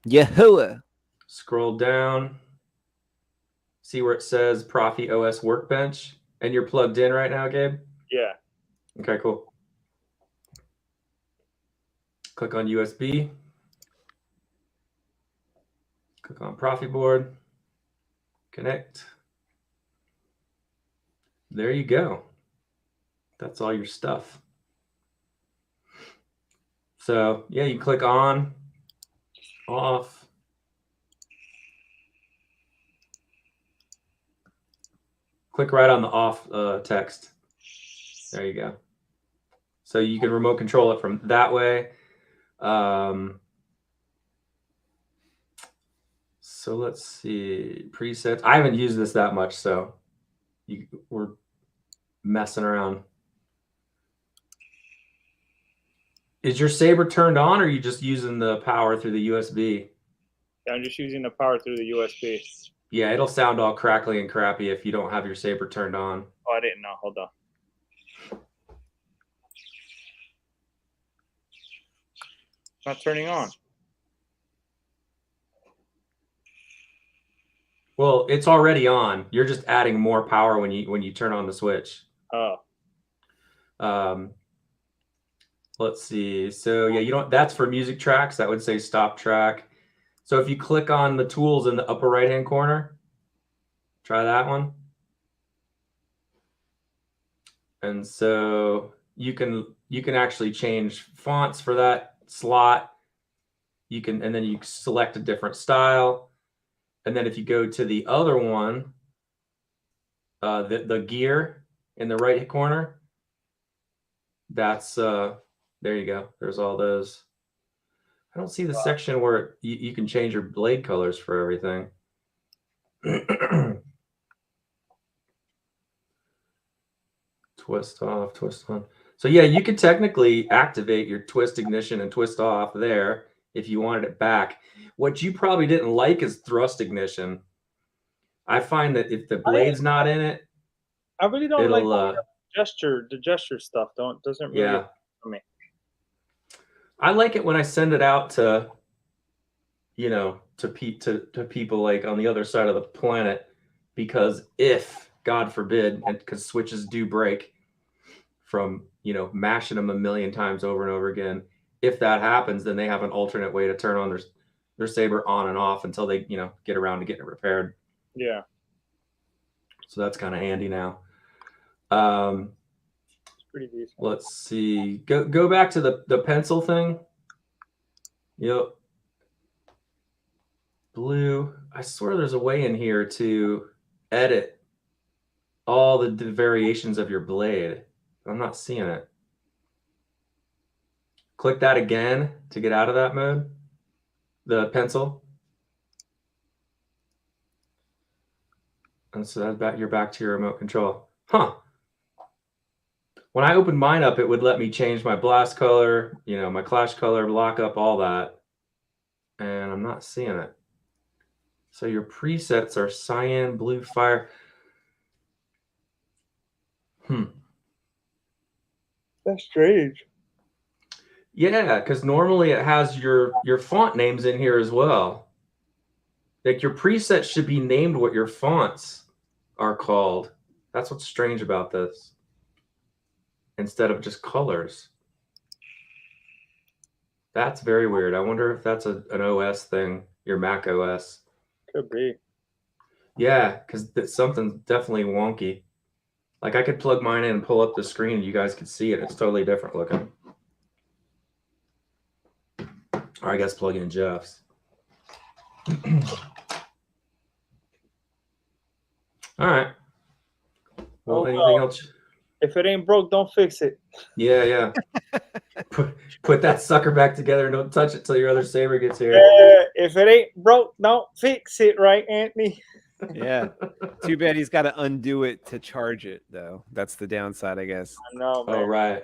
Yep. Yahuwah. Scroll down. See where it says Proffie OS Workbench, and you're plugged in right now, Gabe? Yeah. Okay, cool. Click on USB. Click on proffieboard. Connect. There you go. That's all your stuff. So yeah, you click on, off. Click right on the off text. There you go. So you can remote control it from that way. So let's see, presets. I haven't used this that much, so we're messing around. Is your saber turned on, or are you just using the power through the USB? Yeah, I'm just using the power through the USB. Yeah, it'll sound all crackly and crappy if you don't have your saber turned on. Oh, I didn't know. Hold on. It's not turning on. Well, it's already on. You're just adding more power when you turn on the switch. Oh. Let's see. So yeah, you don't. That's for music tracks. That would say stop track. So if you click on the tools in the upper right-hand corner, try that one. And so you can actually change fonts for that slot. You can, and then you select a different style. And then if you go to the other one, the gear in the right corner, that's there you go. There's all those. I don't see the section where you can change your blade colors for everything. Twist off, twist on. So yeah, you could technically activate your twist ignition and twist off there if you wanted it back. What you probably didn't like is thrust ignition. I find that if the blade's not in it, I really don't like it'll the gesture stuff. Doesn't really yeah. for me. I like it when I send it out to, you know, to people like on the other side of the planet, because if, God forbid, and because switches do break from, you know, mashing them a million times over and over again, if that happens, then they have an alternate way to turn on their saber on and off until they, you know, get around to getting it repaired. Yeah. So that's kind of handy now. Pretty decent. Let's see. Go back to the pencil thing. Yep. Blue. I swear there's a way in here to edit all the variations of your blade. I'm not seeing it. Click that again to get out of that mode. The pencil. And so that's you're back to your remote control. Huh. When I opened mine up, it would let me change my blast color, you know, my clash color, lock up, all that. And I'm not seeing it. So your presets are cyan, blue, fire. That's strange. Yeah, because normally it has your font names in here as well. Like your presets should be named what your fonts are called. That's what's strange about this. Instead of just colors. That's very weird. I wonder if that's an OS thing, your Mac OS. Could be. Yeah, because something's definitely wonky. Like I could plug mine in and pull up the screen and you guys could see it. It's totally different looking. Or I guess plug in Jeff's. All right. Well, anything else? If it ain't broke, don't fix it. Yeah, yeah. Put that sucker back together and don't touch it till your other saber gets here. If it ain't broke, don't fix it, right, Anthony? Yeah. Too bad he's got to undo it to charge it, though. That's the downside, I guess. I know, man. Oh, right.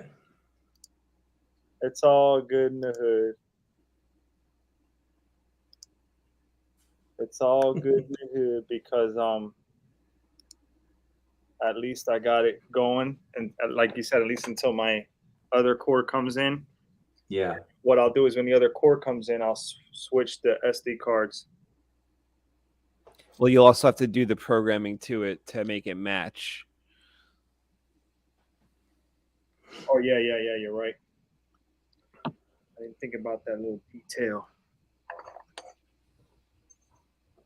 It's all good in the hood. It's all good in the hood because at least I got it going, and like you said, at least until my other core comes in. Yeah. What I'll do is when the other core comes in, I'll switch the SD cards. Well, you'll also have to do the programming to it to make it match. Oh yeah, you're right. I didn't think about that little detail.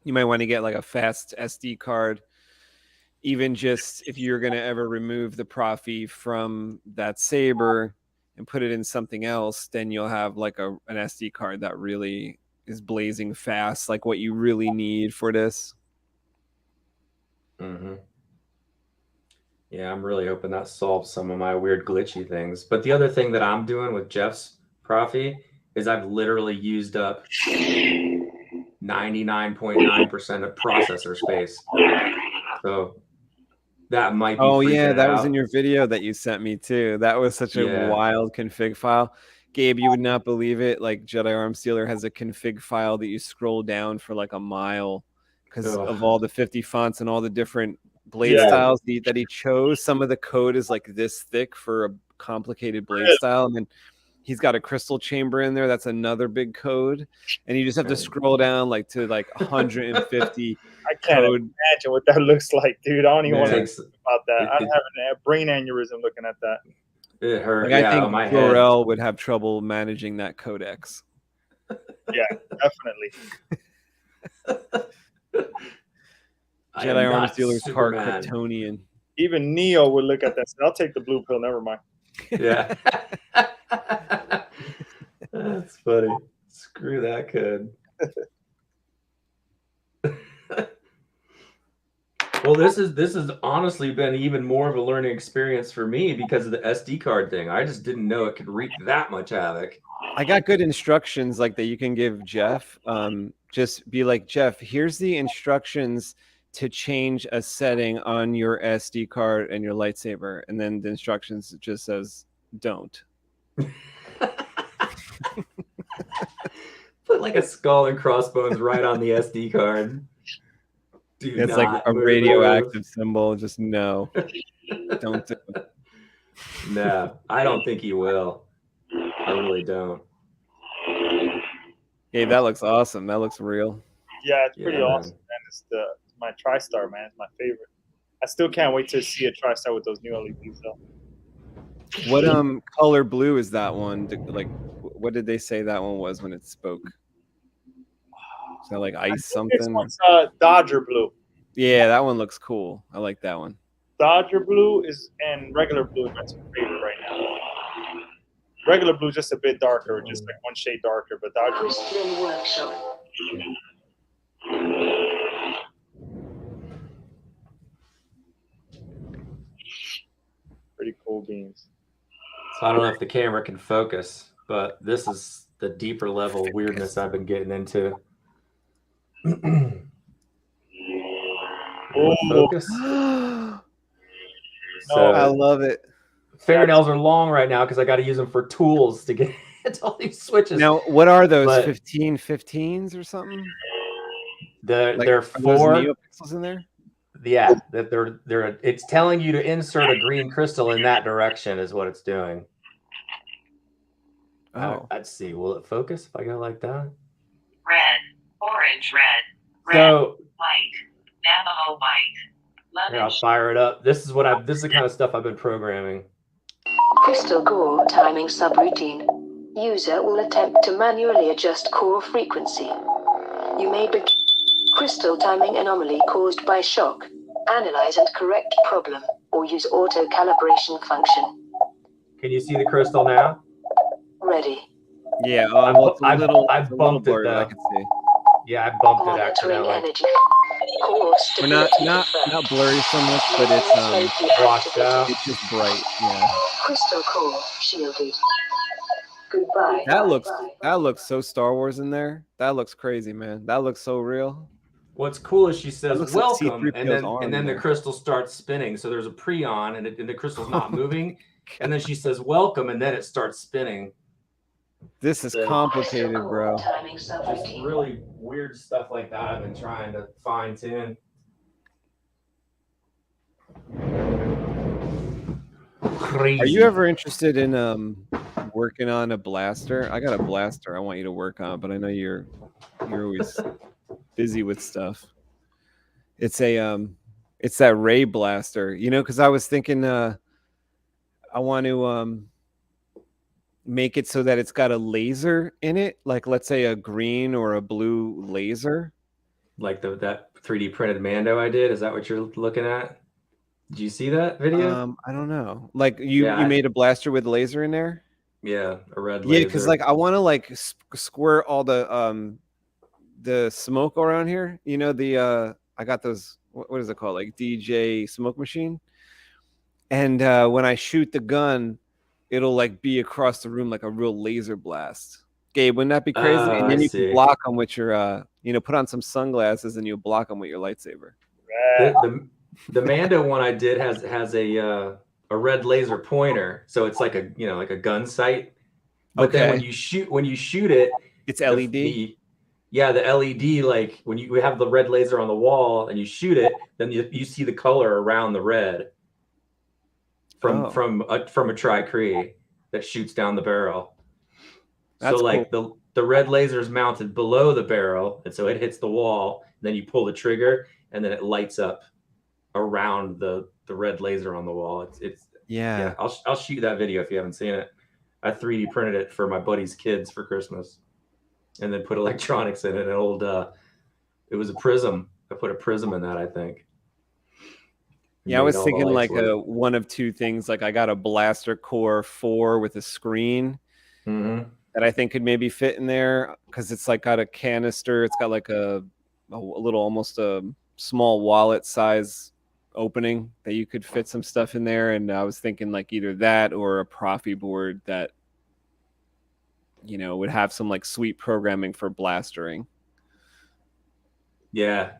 You might want to get like a fast SD card, even just if you're going to ever remove the Proffie from that saber and put it in something else, then you'll have like an SD card that really is blazing fast, like what you really need for this. Mm-hmm. Yeah, I'm really hoping that solves some of my weird glitchy things. But the other thing that I'm doing with Jeff's Proffie is I've literally used up 99.9% of processor space. So that might be. Oh yeah, that was out. in your video that you sent me too. That was such a wild config file. Gabe, you would not believe it. Like Jedi Arm Stealer has a config file that you scroll down for like a mile because of all the 50 fonts and all the different blade styles that he chose. Some of the code is like this thick for a complicated blade style, and then he's got a crystal chamber in there. That's another big code, and you just have to scroll down like to like 150. I can't imagine what that looks like, dude. I don't even want to think about that. I'm having a brain aneurysm looking at that. It hurt. Like, I think Florell would have trouble managing that codex. Yeah, definitely. Jedi Arm Stealer's part Kryptonian. Even Neo would look at that. I'll take the blue pill. Never mind. Yeah. That's funny. Screw that code. Well, this has honestly been even more of a learning experience for me because of the SD card thing. I just didn't know it could wreak that much havoc. I got good instructions like that you can give Jeff. Just be like, Jeff, here's the instructions to change a setting on your SD card and your lightsaber, and then the instructions just says don't. Put like a skull and crossbones right on the SD card. It's like a radioactive symbol. Just no. Don't do it. No, I don't think he will. I really don't. Hey, that looks awesome. That looks real. Yeah, it's pretty awesome, man. It's my TriStar, man. It's my favorite. I still can't wait to see a TriStar with those new LEDs, though. What color blue is that one? Like, what did they say that one was when it spoke? Is that like ice something? This one's Dodger blue. Yeah, that one looks cool. I like that one. Dodger blue and regular blue. That's my favorite right now. Regular blue just a bit darker, just like one shade darker, but Dodger. Crystalline workshop. Pretty cool beans. So I don't know if the camera can focus, but this is the deeper level weirdness I've been getting into. Focus. So I love it. Fingernails are long right now because I got to use them for tools to get to all these switches. Now, what are those? 1515s or something? They're 4 neopixels in there. Yeah, that they're it's telling you to insert a green crystal in that direction is what it's doing. Oh, let's see. Will it focus if I go like that? Red, orange, red, So white, Navajo white, here, I'll fire it up. This is the kind of stuff I've been programming. Crystal core timing subroutine. User will attempt to manually adjust core frequency. You may begin crystal timing anomaly caused by shock. Analyze and correct problem, or use auto calibration function. Can you see the crystal now? Ready. Yeah, I bumped it though. I can see. Yeah, I bumped it Monitoring accidentally. energy. Course Or not stability not confirmed. not blurry so much, but it's Safety Washed activated. out. it's just bright. Yeah. Crystal core shielded. Goodbye. That looks so Star Wars in there. That looks crazy, man. That looks so real. What's cool is she That says looks like welcome, and C-3PO's then arm the there. crystal starts spinning. So there's a prion, and the crystal's not moving. God. And then she says welcome, and then it starts spinning. This is The- complicated, bro. Timing Just subroutine. really weird stuff like that. I've been trying to fine tune. Crazy. Are you ever interested in working on a blaster? I got a blaster I want you to work on, but I know you're always busy with stuff. It's it's that ray blaster, you know, because I was thinking I want to make it so that it's got a laser in it, like let's say a green or a blue laser. like that 3D printed Mando I did? Is that what you're looking at? Did you see that video? I don't know. Like you Yeah, made a blaster with laser in there? Yeah, a red Yeah, laser. because like I want to like squirt all the smoke around here. You know, the I got those, what is it called? Like DJ smoke machine. And when I shoot the gun, it'll like be across the room like a real laser blast. Gabe, wouldn't that be crazy? Oh, And then I you see. can block them with your you know, put on some sunglasses and you'll block them with your lightsaber. The Mando one I did has a red laser pointer, so it's like a like a gun sight. But then when Okay. you shoot it, It's the- LED. the LED, like when you have the red laser on the wall and you shoot it, then you see the color around the red from Oh. from a tri-cree that shoots down the barrel. That's so like the red laser is mounted below the barrel, and so it hits the wall. Then you pull the trigger, and then it lights up around the red laser on the wall. It's Yeah. I'll shoot you that video if you haven't seen it. I 3D printed it for my buddy's kids for Christmas, and then put electronics in it. An old it was a prism. I put a prism in that, I think. Yeah, I was Made all the thinking lights like work. one of two things. Like I got a blaster core 4 with a screen Mhm. that I think could maybe fit in there because it's like got a canister. It's got like a little, almost a small wallet size opening that you could fit some stuff in there. And I was thinking like either that or a Proffie board that, you know, would have some like sweet programming for blastering. Yeah.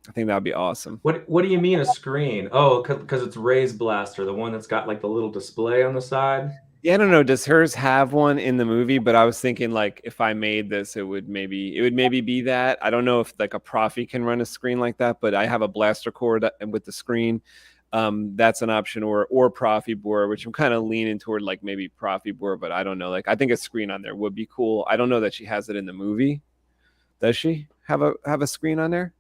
I think that would be awesome. What do you mean a screen? Oh, because it's Ray's blaster, the one that's got like the little display on the side. Yeah, I don't know. Does hers have one in the movie? But I was thinking like if I made this, it would maybe be that. I don't know if like a Proffie can run a screen like that, but I have a blaster core with the screen. That's an option, or Proffie board, which I'm kind of leaning toward like maybe Proffie board, but I don't know. Like I think a screen on there would be cool. I don't know that she has it in the movie. Does she have a screen on there?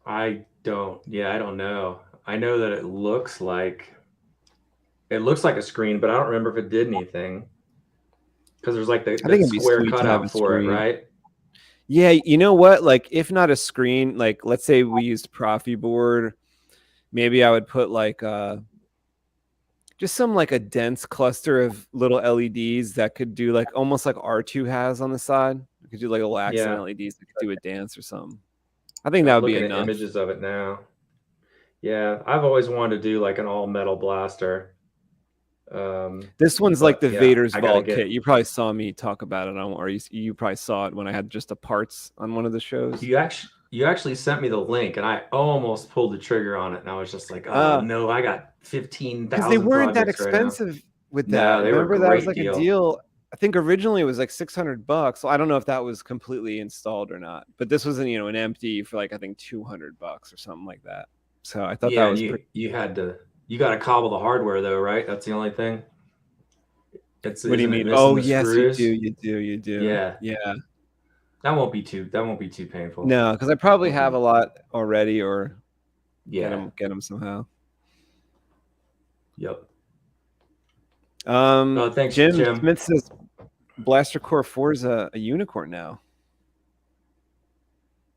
I don't. Yeah, I don't know. I know that it looks like a screen, but I don't remember if it did anything. Because there's like think that it'd be square sweet to have cutout a for it, screen. right? Yeah, you know what? Like, if not a screen, like let's say we used Proffie board, maybe I would put like just some like a dense cluster of little LEDs that could do like almost like R2 has on the side. We could do like a little accent Yeah. LEDs that could do a dance or something. I think that I'm would be looking at enough. images of it now. Yeah, I've always wanted to do like an all metal blaster. This one's like the yeah, Vader's I gotta Vault get- kit. You probably saw me talk about it on, or you probably saw it when I had just the parts on one of the shows. You actually sent me the link, and I almost pulled the trigger on it, and I was just like, oh no, I got 15,000. Because they weren't that projects right now. expensive with No, that. they were a Remember that was great like deal. a deal. I think originally it was like $600. So I don't know if that was completely installed or not. But this was an empty for like I think $200 or something like that. So I thought Yeah, that was you got to cobble the hardware though, right? That's the only thing. What do you isn't it mean? missing Oh the yes, screws? you do. Yeah. Yeah. That won't be too painful. No, because I probably Okay. have a lot already, or Yeah. get them somehow. Yep. Oh, thanks, Jim Jim. Smith says Blaster Core 4 is a unicorn now.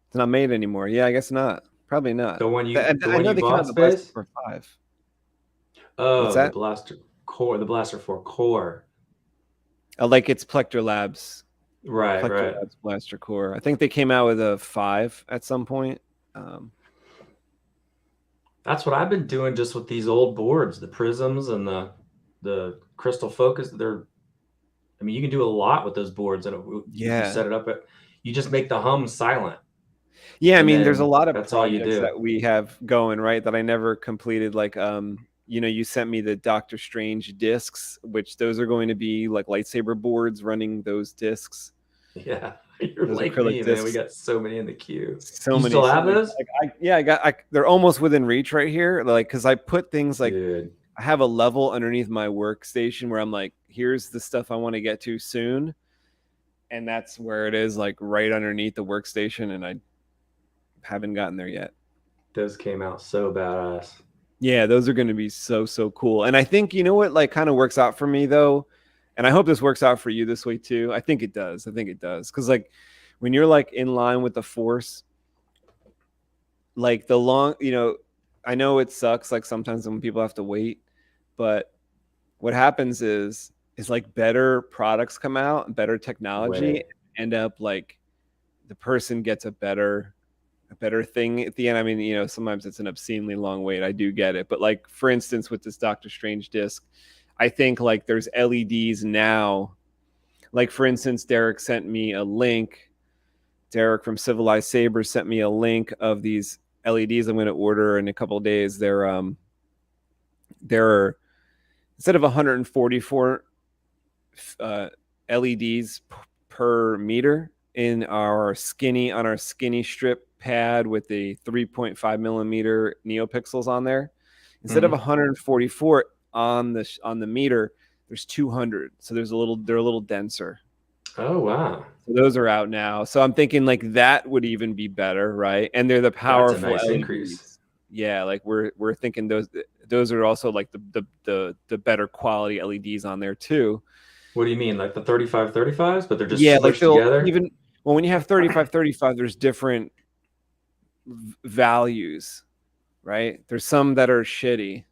It's not made anymore. Yeah, I guess not. Probably not. The one you I know they came bought, out the Blaster Space? Core 5. Oh, What's the that? Blaster Core, the Blaster 4 Core. Like it's Plector Labs. Right, Plector right. Labs Blaster Core. I think they came out with a 5 at some point. That's what I've been doing just with these old boards, the prisms and the crystal focus. I mean, you can do a lot with those boards, and if you set it up, you just make the hum silent. Yeah, I mean, there's a lot of that's all you projects do. that we have going, right, that I never completed. Like, you know, you sent me the Doctor Strange discs, which those are going to be like lightsaber boards running those discs. Yeah, you're those like me, man. We got so many in the queue. So you many. Still have those? They're almost within reach right here. Like, because I put things like, Dude. I have a level underneath my workstation where I'm like, here's the stuff I want to get to soon. And that's where it is, like right underneath the workstation. And I haven't gotten there yet. Those came out so badass. Yeah, those are going to be so cool. And I think, you know what, like kind of works out for me though, and I hope this works out for you this way too. I think it does. Because like when you're like in line with the Force, like the long, you know, I know it sucks like sometimes when people have to wait, but what happens is like better products come out, better technology, end up like the person gets a better thing at the end. I mean, you know, sometimes it's an obscenely long wait. I do get it. But like, for instance, with this Doctor Strange disc, I think like there's LEDs now. Like, for instance, Derek sent me a link. Derek from Civilized Saber sent me a link of these LEDs I'm going to order in a couple of days. They're instead of 144 LEDs per meter on our skinny strip pad with the 3.5 millimeter neopixels on there, instead of 144 on the meter, there's 200. So they're a little denser. Oh wow. So those are out now. So I'm thinking like that would even be better, right? And they're the powerful. That's a nice LEDs. Increase. Yeah, like we're thinking those are also like the better quality LEDs on there too. What do you mean, like the 3535s, but they're just like together? Even well, when you have 3535, there's different values, right? There's some that are shitty,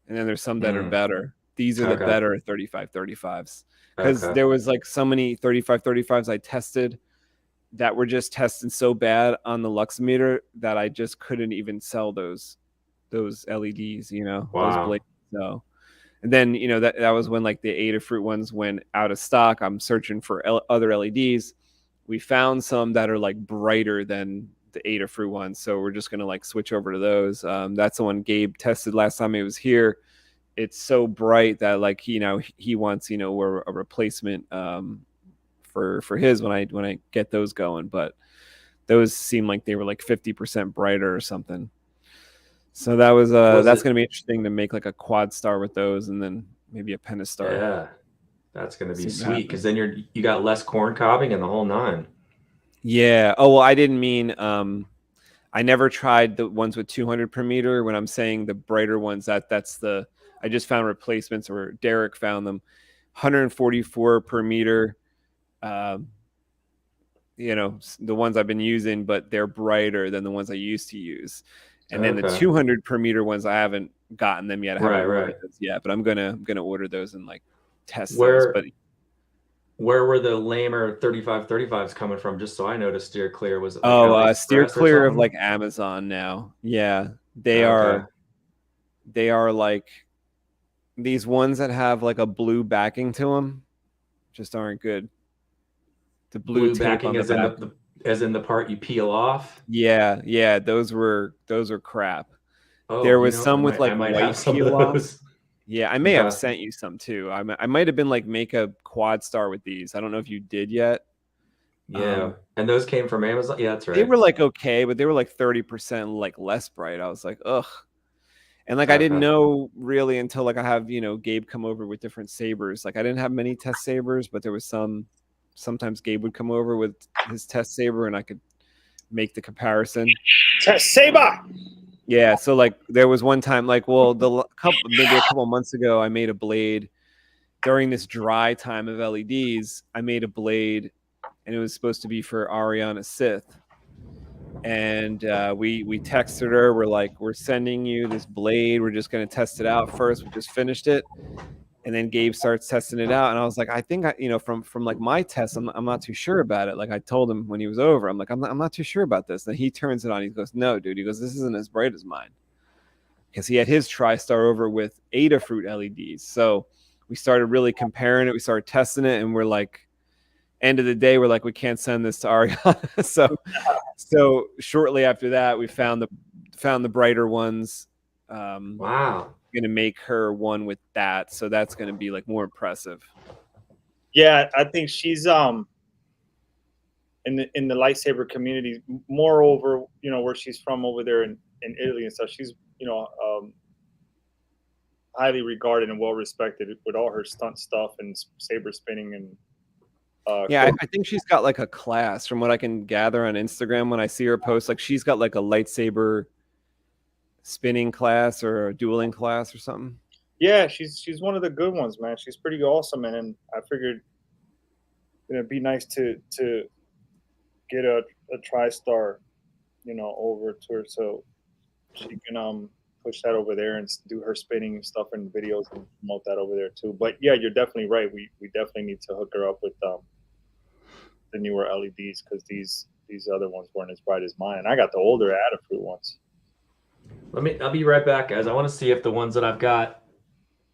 and then there's some that are better. These are the better 3535s, because there was like so many 3535s I tested that were just testing so bad on the lux meter that I just couldn't even sell those LEDs, you know. Wow. Those blades. So, and then, you know, that was when like the Adafruit ones went out of stock. I'm searching for other LEDs. We found some that are like brighter than the Adafruit ones, so we're just gonna like switch over to those. That's the one Gabe tested last time he was here. It's so bright that like, you know, he wants, you know, a replacement for his when I get those going. But those seem like they were like 50% brighter or something. So that was that's gonna be interesting to make like a quad star with those, and then maybe a pentastar. Yeah, that's gonna be sweet, because then you got less corn cobbing and the whole nine. Yeah. Oh well, I didn't mean I never tried the ones with 200 per meter. When I'm saying the brighter ones, that's the, I just found replacements, or Derek found them, 144 per meter. You know, the ones I've been using, but they're brighter than the ones I used to use. And then the 200 per meter ones, I haven't gotten them yet. I haven't ordered those yet, but I'm gonna order those and like test those. But where were the lamer 3535s coming from? Just so I know to steer clear. Was it like steer clear of like Amazon now? Yeah, they are like these ones that have like a blue backing to them. Just aren't good. The blue backing is as in the part you peel off. Yeah, those are crap. Oh, there was some with like white peel off. Yeah, I may have Okay. sent you some too. I might have been like, make a quad star with these. I don't know if you did yet. Yeah, and those came from Amazon. Yeah, that's right. They were like okay, but they were like 30% like less bright. I was like, ugh. And like I didn't know really until like I have, you know, Gabe come over with different sabers. Like I didn't have many test sabers, but there was sometimes Gabe would come over with his test saber and I could make the comparison. Test saber. Yeah, so like there was one time, like, well, maybe a couple months ago, I made a blade during this dry time of LEDs. I made a blade, and it was supposed to be for Ariana Sith. And we texted her. We're like, we're sending you this blade. We're just gonna test it out first. We just finished it, and then Gabe starts testing it out, and I was like, I think you know, from like my test, I'm not too sure about it. Like I told him when he was over, I'm like, I'm not too sure about this. And he turns it on. He goes, no, dude. He goes, this isn't as bright as mine. because he had his TriStar over with Adafruit LEDs. So we started really comparing it. We started testing it, and we're like, end of the day, we're like, we can't send this to Ariana. so shortly after that, we found the brighter ones. Wow. Gonna make her one with that, so that's gonna be like more impressive. Yeah, I think she's in the lightsaber community. Moreover, where she's from over there in Italy and stuff, she's highly regarded and well respected with all her stunt stuff and saber spinning and. Yeah, I think she's got like a class from what I can gather on Instagram when I see her post. Like she's got like a lightsaber spinning class or a dueling class or something. Yeah, she's one of the good ones, man. She's pretty awesome, and I figured it'd be nice to get a TriStar, over to her so she can push that over there and do her spinning stuff in videos and promote that over there too. But yeah, you're definitely right. We definitely need to hook her up with the newer LEDs because these other ones weren't as bright as mine. I got the older Adafruit ones. I'll be right back, guys. I want to see if the ones that I've got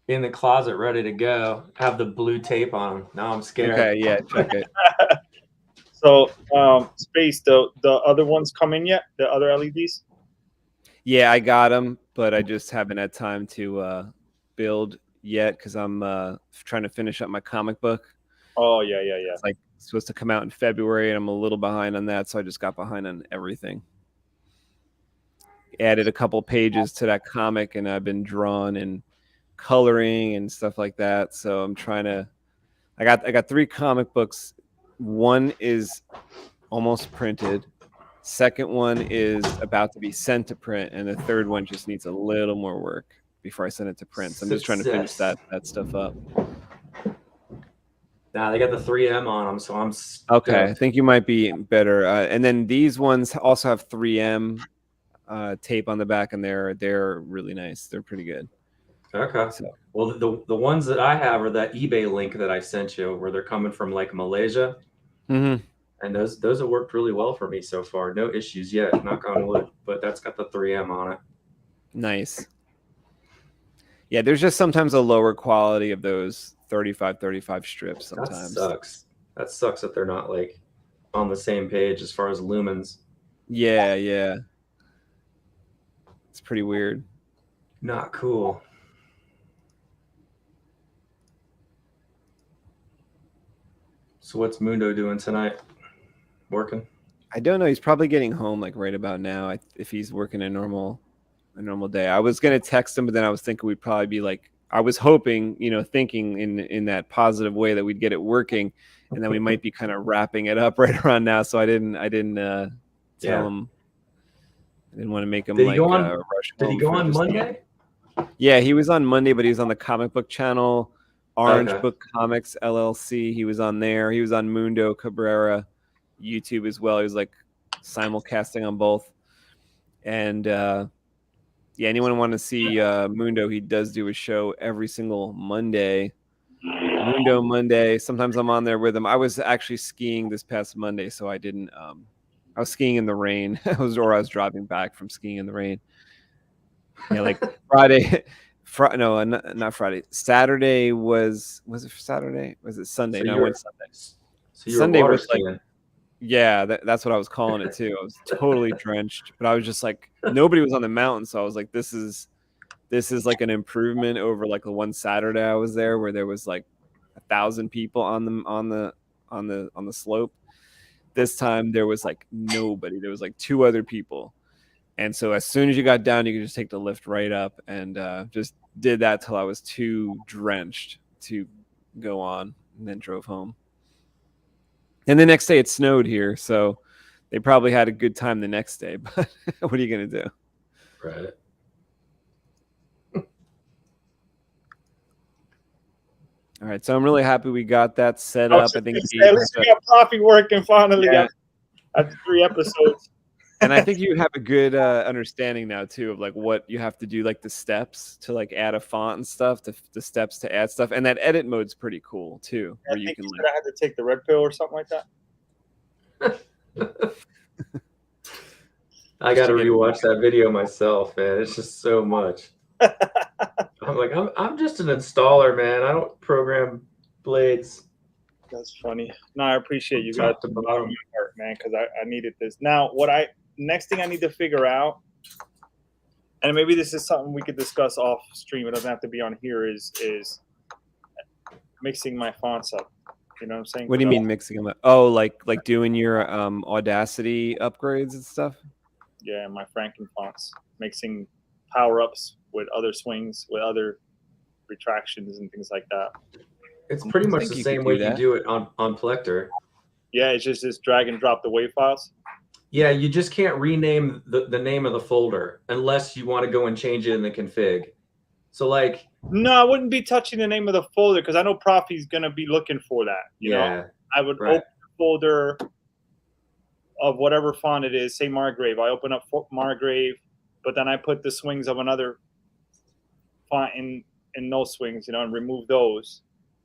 in the closet ready to go have the blue tape on them. Now I'm scared. Okay, yeah, check it. So, Space, the other ones come in yet? The other LEDs? Yeah, I got them, but I just haven't had time to build yet because I'm trying to finish up my comic book. Oh, yeah. It's like supposed to come out in February, and I'm a little behind on that, so I just got behind on everything. Added a couple pages to that comic, and I've been drawing and coloring and stuff like that. So I'm trying to. I got 3 comic books. One is almost printed. Second one is about to be sent to print, and the third one just needs a little more work before I send it to print. So I'm just trying to finish that stuff up. Nah, they got the 3M on them, so I'm okay. I think you might be better. And then these ones also have 3M tape on the back, and they're really nice. They're pretty good. Okay. So, well, the ones that I have are that eBay link that I sent you, where they're coming from like Malaysia, and those have worked really well for me so far. No issues yet, knock on wood. But that's got the 3M on it. Nice. Yeah, there's just sometimes a lower quality of those 35 strips. Sometimes that sucks that they're not like on the same page as far as lumens. Yeah, it's pretty weird. Not cool. So what's Mundo doing tonight? Working? I don't know. He's probably getting home like right about now. If he's working a normal day. I was gonna text him, but then I was thinking we'd probably be like, I was hoping, thinking in that positive way that we'd get it working, and then we might be kind of wrapping it up right around now. So I didn't tell him. I didn't want to make him rush. Did he go on Monday? Yeah, he was on Monday, but he was on the comic book channel, Orange Book Comics LLC. He was on there. He was on Mundo Cabrera YouTube as well. He was like simulcasting on both. And anyone want to see Mundo? He does do a show every single Monday. Mundo Monday. Sometimes I'm on there with him. I was actually skiing this past Monday, so I didn't. I was skiing in the rain. I was driving back from skiing in the rain. Yeah, like Friday. No, not Friday. Saturday was it Saturday? Was it Sunday? So no, I went Sunday. So Sunday was like, yeah, that's what I was calling it too. I was totally drenched, but I was just like, nobody was on the mountain, so I was like, this is like an improvement over like the one Saturday I was there where there was like 1,000 people on the slope. This time there was like nobody. There was like 2 other people. And so as soon as you got down, you could just take the lift right up, and just did that till I was too drenched to go on, and then drove home. And the next day it snowed here, so they probably had a good time the next day. But what are you going to do? Right. All right, so I'm really happy we got that set up. I think at least we got Proffie working finally after 3 episodes. And I think you have a good understanding now too of like what you have to do, like the steps to like add a font and stuff, the steps to add stuff, and that edit mode's pretty cool too. I think you said I had to take the red pill or something like that. I got to rewatch that video myself, man. It's just so much. I'm like, I'm just an installer, man. I don't program blades. That's funny. No, I appreciate you guys from my heart, man, because I needed this. Now, next thing I need to figure out, and maybe this is something we could discuss off stream. It doesn't have to be on here. Is mixing my fonts up. You know what I'm saying? What do you mean mixing them up? Oh, like doing your Audacity upgrades and stuff? Yeah, my Franken fonts. Mixing power-ups with other swings, with other retractions and things like that. It's pretty much the same way you do it on Plector. Yeah, it's just drag and drop the WAV files. Yeah, you just can't rename the name of the folder unless you want to go and change it in the config. So like, no, I wouldn't be touching the name of the folder because I know Proffie's gonna be looking for that. You know, I would open the folder of whatever font it is. Say Margrave. I open up Margrave, but then I put the swings of another font in no swings. You know, and remove those,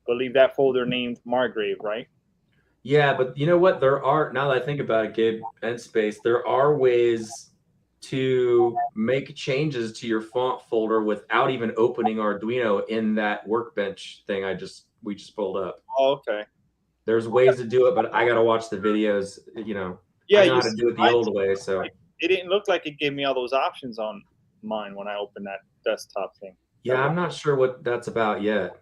but leave that folder named Margrave, right? Yeah, but you know what? There are, now that I think about it, Gabe and Space, there are ways to make changes to your font folder without even opening Arduino in that workbench thing we just pulled up. Oh, okay. There's ways to do it, but I gotta watch the videos. You know, yeah, I know how to do it the old way. So it didn't look like it gave me all those options on mine when I opened that desktop thing. Yeah, I'm not sure what that's about yet.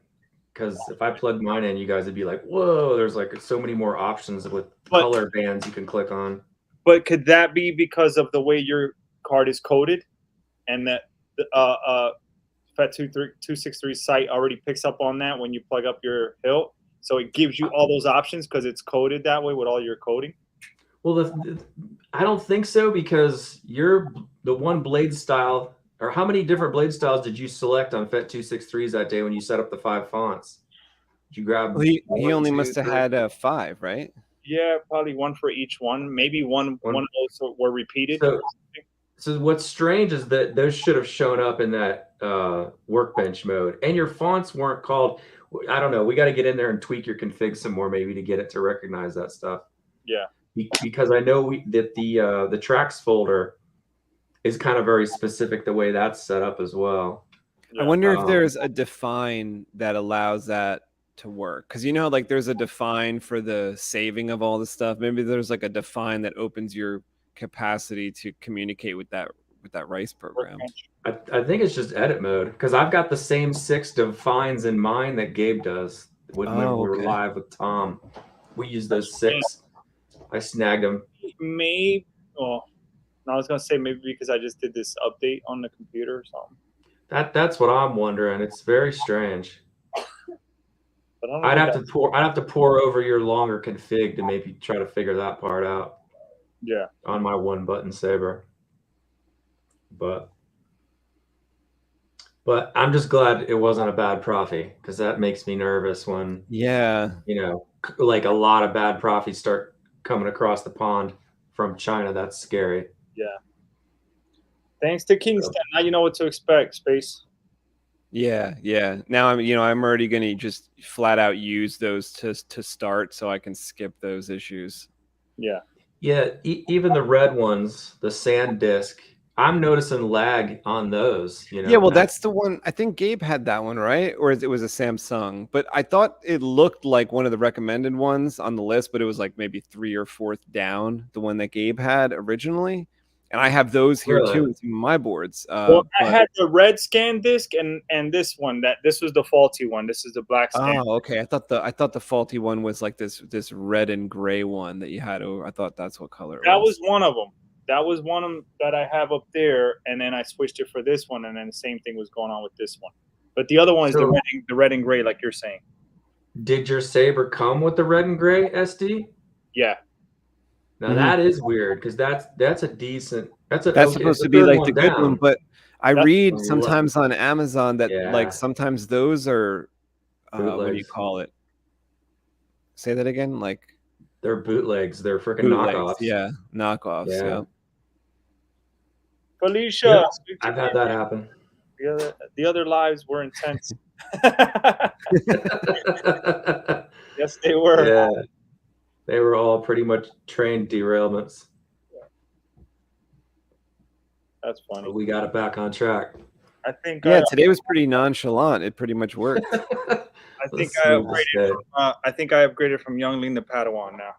Because if I plugged mine in, you guys would be like, whoa, there's like so many more options with color bands you can click on. But could that be because of the way your card is coded and that FET263 site already picks up on that when you plug up your hilt? So it gives you all those options because it's coded that way with all your coding? Well, I don't think so, because you're the one blade style. Or how many different blade styles did you select on FET263s that day when you set up the 5 fonts? Did you grab? Well, he only must have had 5, right? Yeah, probably one for each one. Maybe one of those were repeated. So what's strange is that those should have shown up in that workbench mode, and your fonts weren't called. I don't know. We got to get in there and tweak your config some more, maybe, to get it to recognize that stuff. Yeah. Because I know that the tracks folder is kind of very specific the way that's set up as well. I wonder if there's a define that allows that to work, because you know, like there's a define for the saving of all the stuff. Maybe there's like a define that opens your capacity to communicate with that Rice program. I think it's just edit mode, because I've got the same 6 defines in mine that Gabe does when we were live with Tom. We use those 6. I snagged them. Maybe. Well, I was gonna say maybe because I just did this update on the computer or something. That's what I'm wondering. It's very strange. But I'd have to pour over your longer config to maybe try to figure that part out. Yeah. On my 1-button saber. But I'm just glad it wasn't a bad Proffie, because that makes me nervous when you know, like a lot of bad Proffies start coming across the pond from China. That's scary. Yeah. Thanks to Kingston. Now you know what to expect, Space. Yeah. Now I'm already gonna just flat out use those to start, so I can skip those issues. Yeah. Yeah. Even the red ones, the sand disc, I'm noticing lag on those. You know. Yeah. Well, that's the one. I think Gabe had that one, right? Or it was a Samsung. But I thought it looked like one of the recommended ones on the list, but it was like maybe 3rd or 4th down, the one that Gabe had originally. And I have those here too with my boards. Well, I had the red scan disc and this one. This was the faulty one. This is the black scan. Oh, okay. I thought the faulty one was like this red and gray one that you had over. I thought that's what color it was. That was one of them. That was one of them that I have up there, and then I switched it for this one, and then the same thing was going on with this one. But the other one is the red and gray, like you're saying. Did your saber come with the red and gray SD? Yeah. Now that is weird, because that's a decent. That's supposed to be like the good one, but I read sometimes on Amazon that like sometimes those are what do you call it? Say that again, like they're bootlegs. They're freaking knockoffs. Yeah, knockoffs. Yeah. Felicia, I've had that happen. The other lives were intense. Yes, they were. Yeah. They were all pretty much trained derailments. That's funny. But we got it back on track. I think. Yeah, today was pretty nonchalant. It pretty much worked. I think I upgraded from youngling to Padawan now.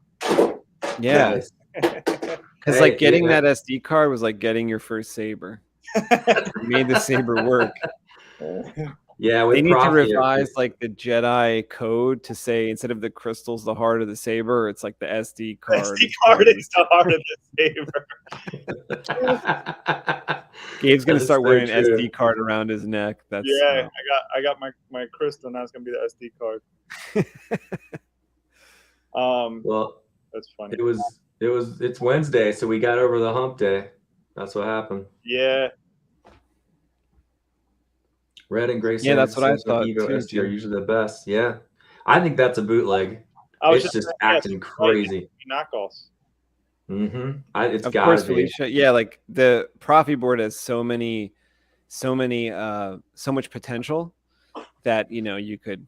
Yeah, Nice. because like getting that SD card was like getting your first saber. It made the saber work. Yeah, They need to revise like the Jedi code to say instead of the crystal's the heart of the saber, it's like the SD card. SD card is the heart of the saber. Gabe's gonna start wearing an SD card around his neck. That's I got my crystal. Now it's gonna be the SD card. Well, that's funny. It's Wednesday, so we got over the hump day. That's what happened. Yeah. Red and gray. Yeah, that's what I thought. Evo SD are usually the best. Yeah, I think that's a bootleg. It's just acting crazy. Knockoffs. Mm-hmm. It's of gotta course, be. Felicia. Yeah, like the Proffie board has so much potential that you could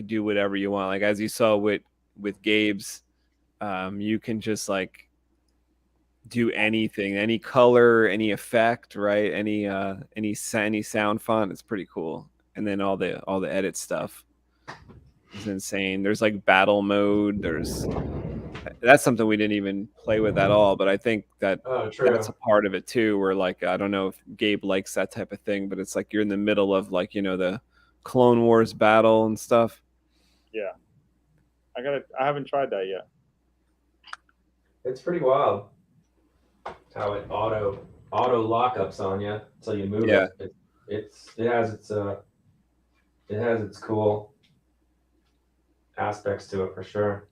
do whatever you want. Like as you saw with Gabe's, you can just like do anything, any color, any effect, right? Any sound font. It's pretty cool. And then all the edit stuff is insane. There's like battle mode. That's something we didn't even play with at all, but I think that that's a part of it too, where like I don't know if Gabe likes that type of thing, but it's like you're in the middle of like the Clone Wars battle and stuff. Yeah. I haven't tried that yet. It's pretty wild how it auto lockups on you until you move it. It has its cool aspects to it for sure.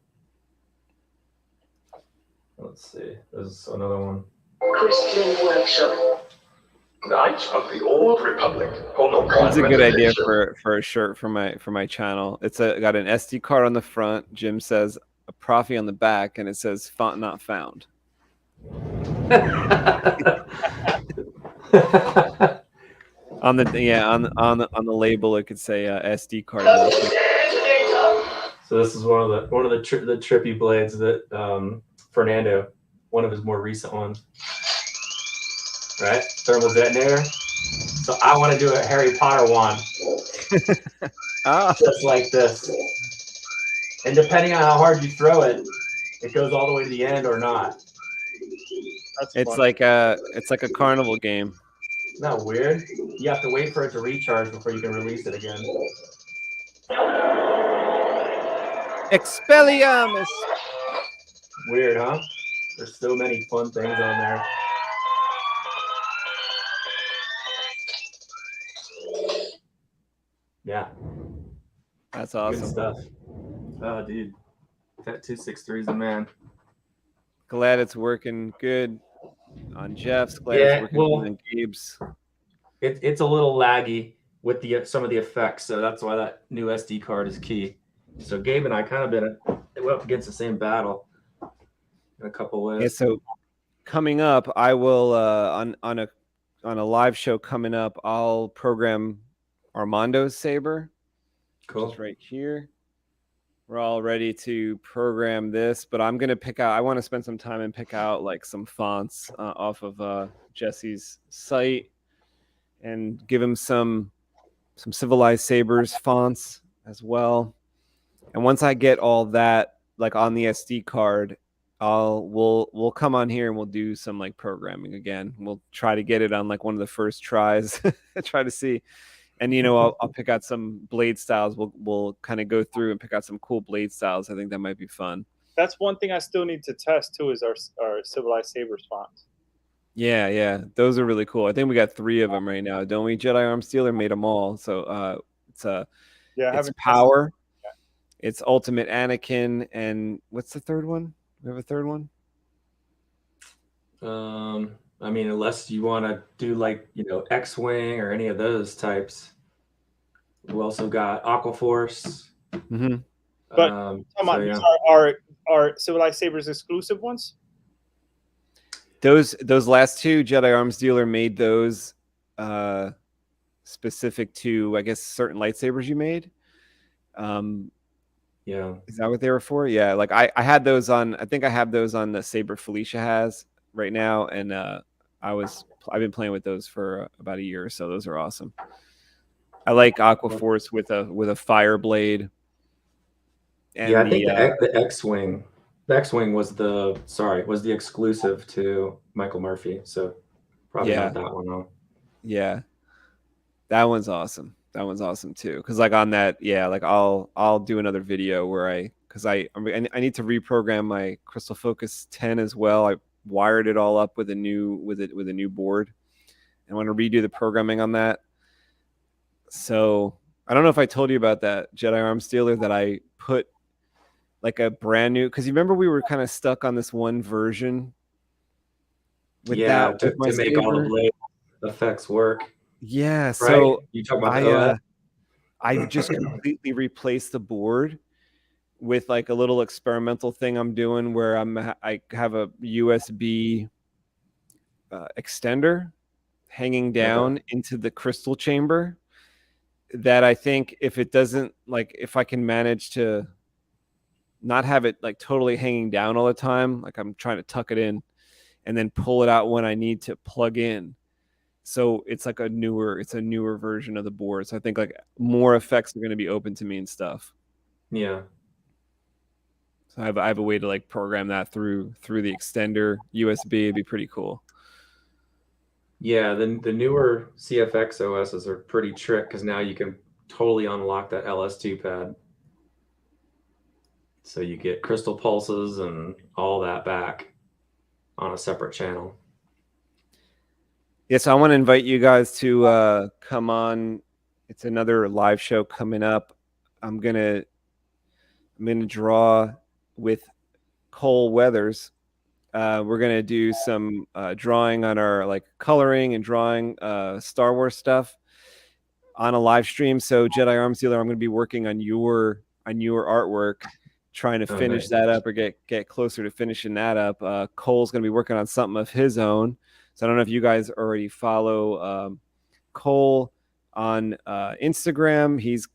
Let's see. There's another one. Crystalline Workshop. Knights of the Old Republic. That's a good idea for a shirt for my channel. It's got an SD card on the front. Jim says a Proffie on the back, and it says font not found. on the label, it could say SD card. So this is one of the trippy blades that Fernando, one of his more recent ones, right? Thermal detonator. So I want to do a Harry Potter wand, just like this. And depending on how hard you throw it, it goes all the way to the end or not. It's like a carnival game. Isn't that weird? You have to wait for it to recharge before you can release it again. Expelliarmus. Weird, huh? There's so many fun things on there. Yeah. That's awesome. Good stuff. Oh, dude. That 263 is the man. Glad it's working good on Jeff's. Glad it's working good on Gabe's. It's a little laggy with some of the effects, so that's why that new SD card is key. So Gabe and I kind of been up against the same battle in a couple ways. Yeah, so coming up, I will on a live show coming up, I'll program Armando's saber. Cool. Which is right here. We're all ready to program this, but I'm gonna I want to spend some time and pick out like some fonts off of Jesse's site and give him some Civilized Sabers fonts as well. And once I get all that like on the SD card, we'll come on here and we'll do some like programming again. We'll try to get it on like one of the first tries. Try to see. And I'll pick out some blade styles. We'll kind of go through and pick out some cool blade styles. I think that might be fun. That's one thing I still need to test too is our Civilized Sabers fonts. Yeah, those are really cool. I think we got 3 of them right now, don't we? Jedi Arm Stealer made them all. So it's Power. It's Ultimate Anakin, and what's the third one? We have a third one. I mean, unless you want to do like X-Wing or any of those types. We also got Aquaforce. Mm-hmm. But are Civilized Sabers exclusive ones? Those last 2, Jedi Arms Dealer made those specific to, I guess, certain lightsabers you made. Yeah. Is that what they were for? Yeah. Like I had those on. I think I have those on the saber Felicia has right now, and I've been playing with those for about a year or so. Those are awesome. I like Aqua Force with a fire blade. And yeah, I think the X-Wing. The X-Wing was the exclusive to Michael Murphy. So probably not that one though. Yeah. That one's awesome. That one's awesome too. Because like on that, yeah, like I'll do another video where I need to reprogram my Crystal Focus 10 as well. I wired it all up with a new board. I want to redo the programming on that. So I don't know if I told you about that, Jedi Arms Dealer, that I put like a brand new, because you remember we were kind of stuck on this one version with to make all the blade effects work. Yeah, right? so You talking about the OS? I've just completely replaced the board with like a little experimental thing I'm doing where I have a USB extender hanging down into the crystal chamber that I think if I can manage to not have it like totally hanging down all the time, like I'm trying to tuck it in and then pull it out when I need to plug in. So it's like a newer version of the board. So I think like more effects are going to be open to me and stuff. Yeah. So I have a way to like program that through the extender USB. It'd be pretty cool. Yeah, the newer CFX OSs are pretty trick because now you can totally unlock that LS2 pad. So you get crystal pulses and all that back on a separate channel. Yes, I want to invite you guys to come on. It's another live show coming up. I'm gonna draw with Cole Weathers. We're gonna do some drawing on our like coloring and drawing Star Wars stuff on a live stream. So Jedi Arms Dealer, I'm gonna be working on your artwork, trying to finish that up or get closer to finishing that up. Cole's gonna be working on something of his own. So I don't know if you guys already follow Cole on Instagram. He's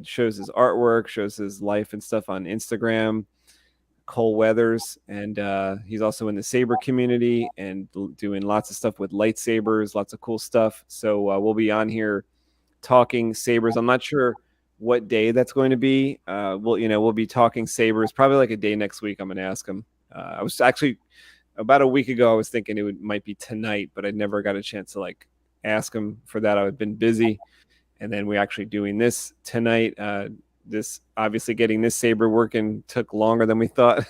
shows his artwork, shows his life and stuff on Instagram. Cole Weathers, and he's also in the saber community and doing lots of stuff with lightsabers, lots of cool stuff. So we'll be on here talking sabers. I'm not sure what day that's going to be. We'll be talking sabers probably like a day next week. I'm going to ask him. I was actually about a week ago, I was thinking it might be tonight, but I never got a chance to like ask him for that. I've been busy, and then we're actually doing this tonight. This obviously getting this saber working took longer than we thought.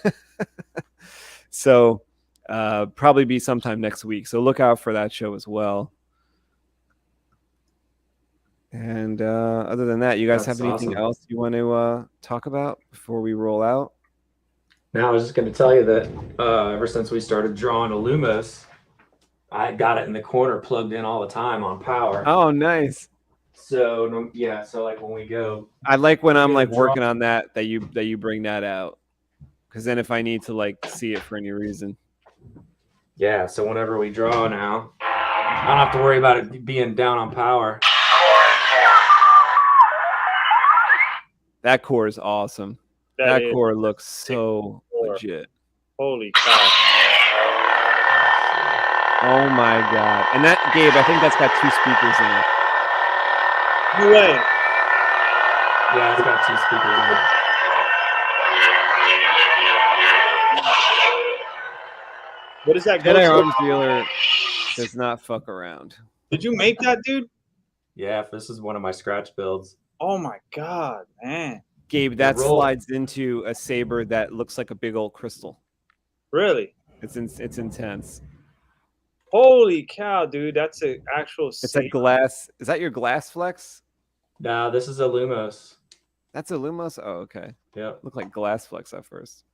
So probably be sometime next week. So look out for that show as well. And other than that, you guys have anything else you want to talk about before we roll out? Now, I was just going to tell you that ever since we started drawing a Lumos, I got it in the corner plugged in all the time on power. Oh, nice. So yeah, so like when we go, I like when I'm like working on that you bring that out, because then if I need to like see it for any reason. Yeah, so whenever we draw now, I don't have to worry about it being down on power. That core is awesome. That core looks so legit. Holy cow. Oh my god. And that, Gabe, I think that's got 2 speakers in it. No way. Yeah, it's got 2 speakers in it. What is that? Jedi Arms Dealer does not fuck around. Did you make that, dude? Yeah, this is one of my scratch builds. Oh my god, man. Gabe, that slides into a saber that looks like a big old crystal. Really? It's intense. Holy cow, dude! That's an actual. It's a glass. Is that your glass flex? No, this is a Lumos. That's a Lumos. Oh, okay. Yeah. Looked like glass flex at first.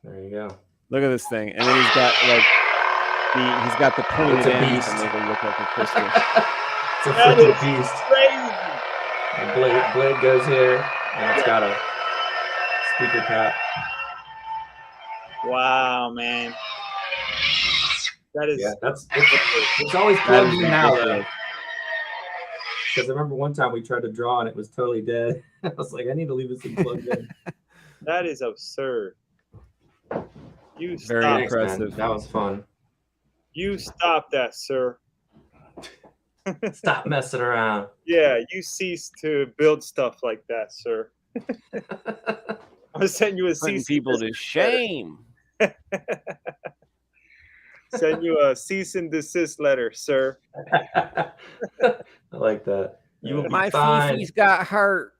There you go. Look at this thing, and then he's got like he's got the pointed ends to make it look like a crystal. It's a freaking beast. Crazy. The blade goes here, and it's got a speaker cap. Wow, man. That is. Yeah, it's always plugged in now though. Because I remember one time we tried to draw and it was totally dead. I was like, I need to leave this thing plugged in. That is absurd. Very impressive. Man. That was fun. You stop that, sir. Stop messing around. Yeah, you cease to build stuff like that, sir. I'm gonna send you a Putting cease people to and shame. send you a cease and desist letter, sir. I like that. You will be My fine. Fifi's got hurt.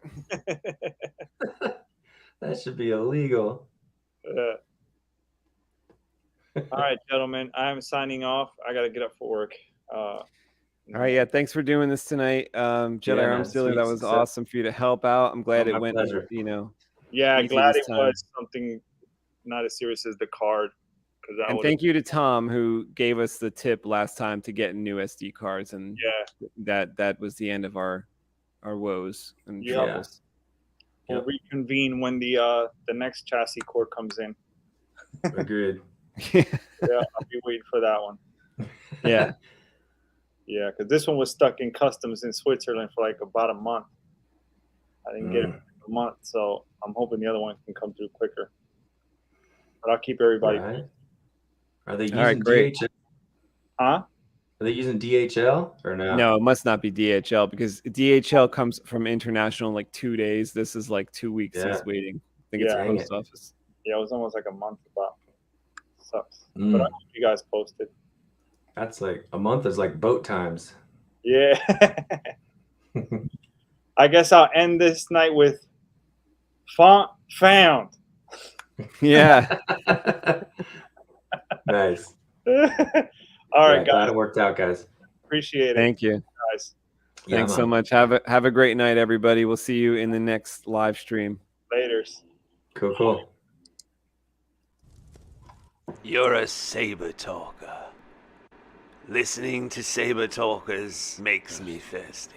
That should be illegal. All right, gentlemen, I'm signing off. I gotta get up for work. All right, yeah. Thanks for doing this tonight, Jedi man, Arms Dealer. sweet That was success. awesome for you to help out. I'm glad Oh, it my went. pleasure. You know. Yeah, easy glad this it time. was something not as serious as the card. And thank you to Tom who gave us the tip last time to get new SD cards, and that was the end of our woes and troubles. We'll reconvene when the next chassis cord comes in. Agreed. Yeah, I'll be waiting for that one. Yeah. Yeah, because this one was stuck in customs in Switzerland for like about a month. I didn't get it for a month, so I'm hoping the other one can come through quicker. But I'll keep everybody. Right. Are they All right, using great. DHL? Huh? Are they using DHL or no? No, it must not be DHL because DHL comes from international in like 2 days. This is like 2 weeks Yeah. he's waiting. I think it's Yeah. post office. Yeah, it was almost like a month about. Sucks. Mm. But I'll keep you guys posted. That's like a month is like boat times. Yeah. I guess I'll end this night with font found. Yeah. Nice. All right, Glad guys. it worked out, guys. Appreciate it. Thank you. Guys. Yeah, Thanks so man. much. Have a great night, everybody. We'll see you in the next live stream. Laters. Cool. You're a saber talker. Listening to saber talkers makes me thirsty.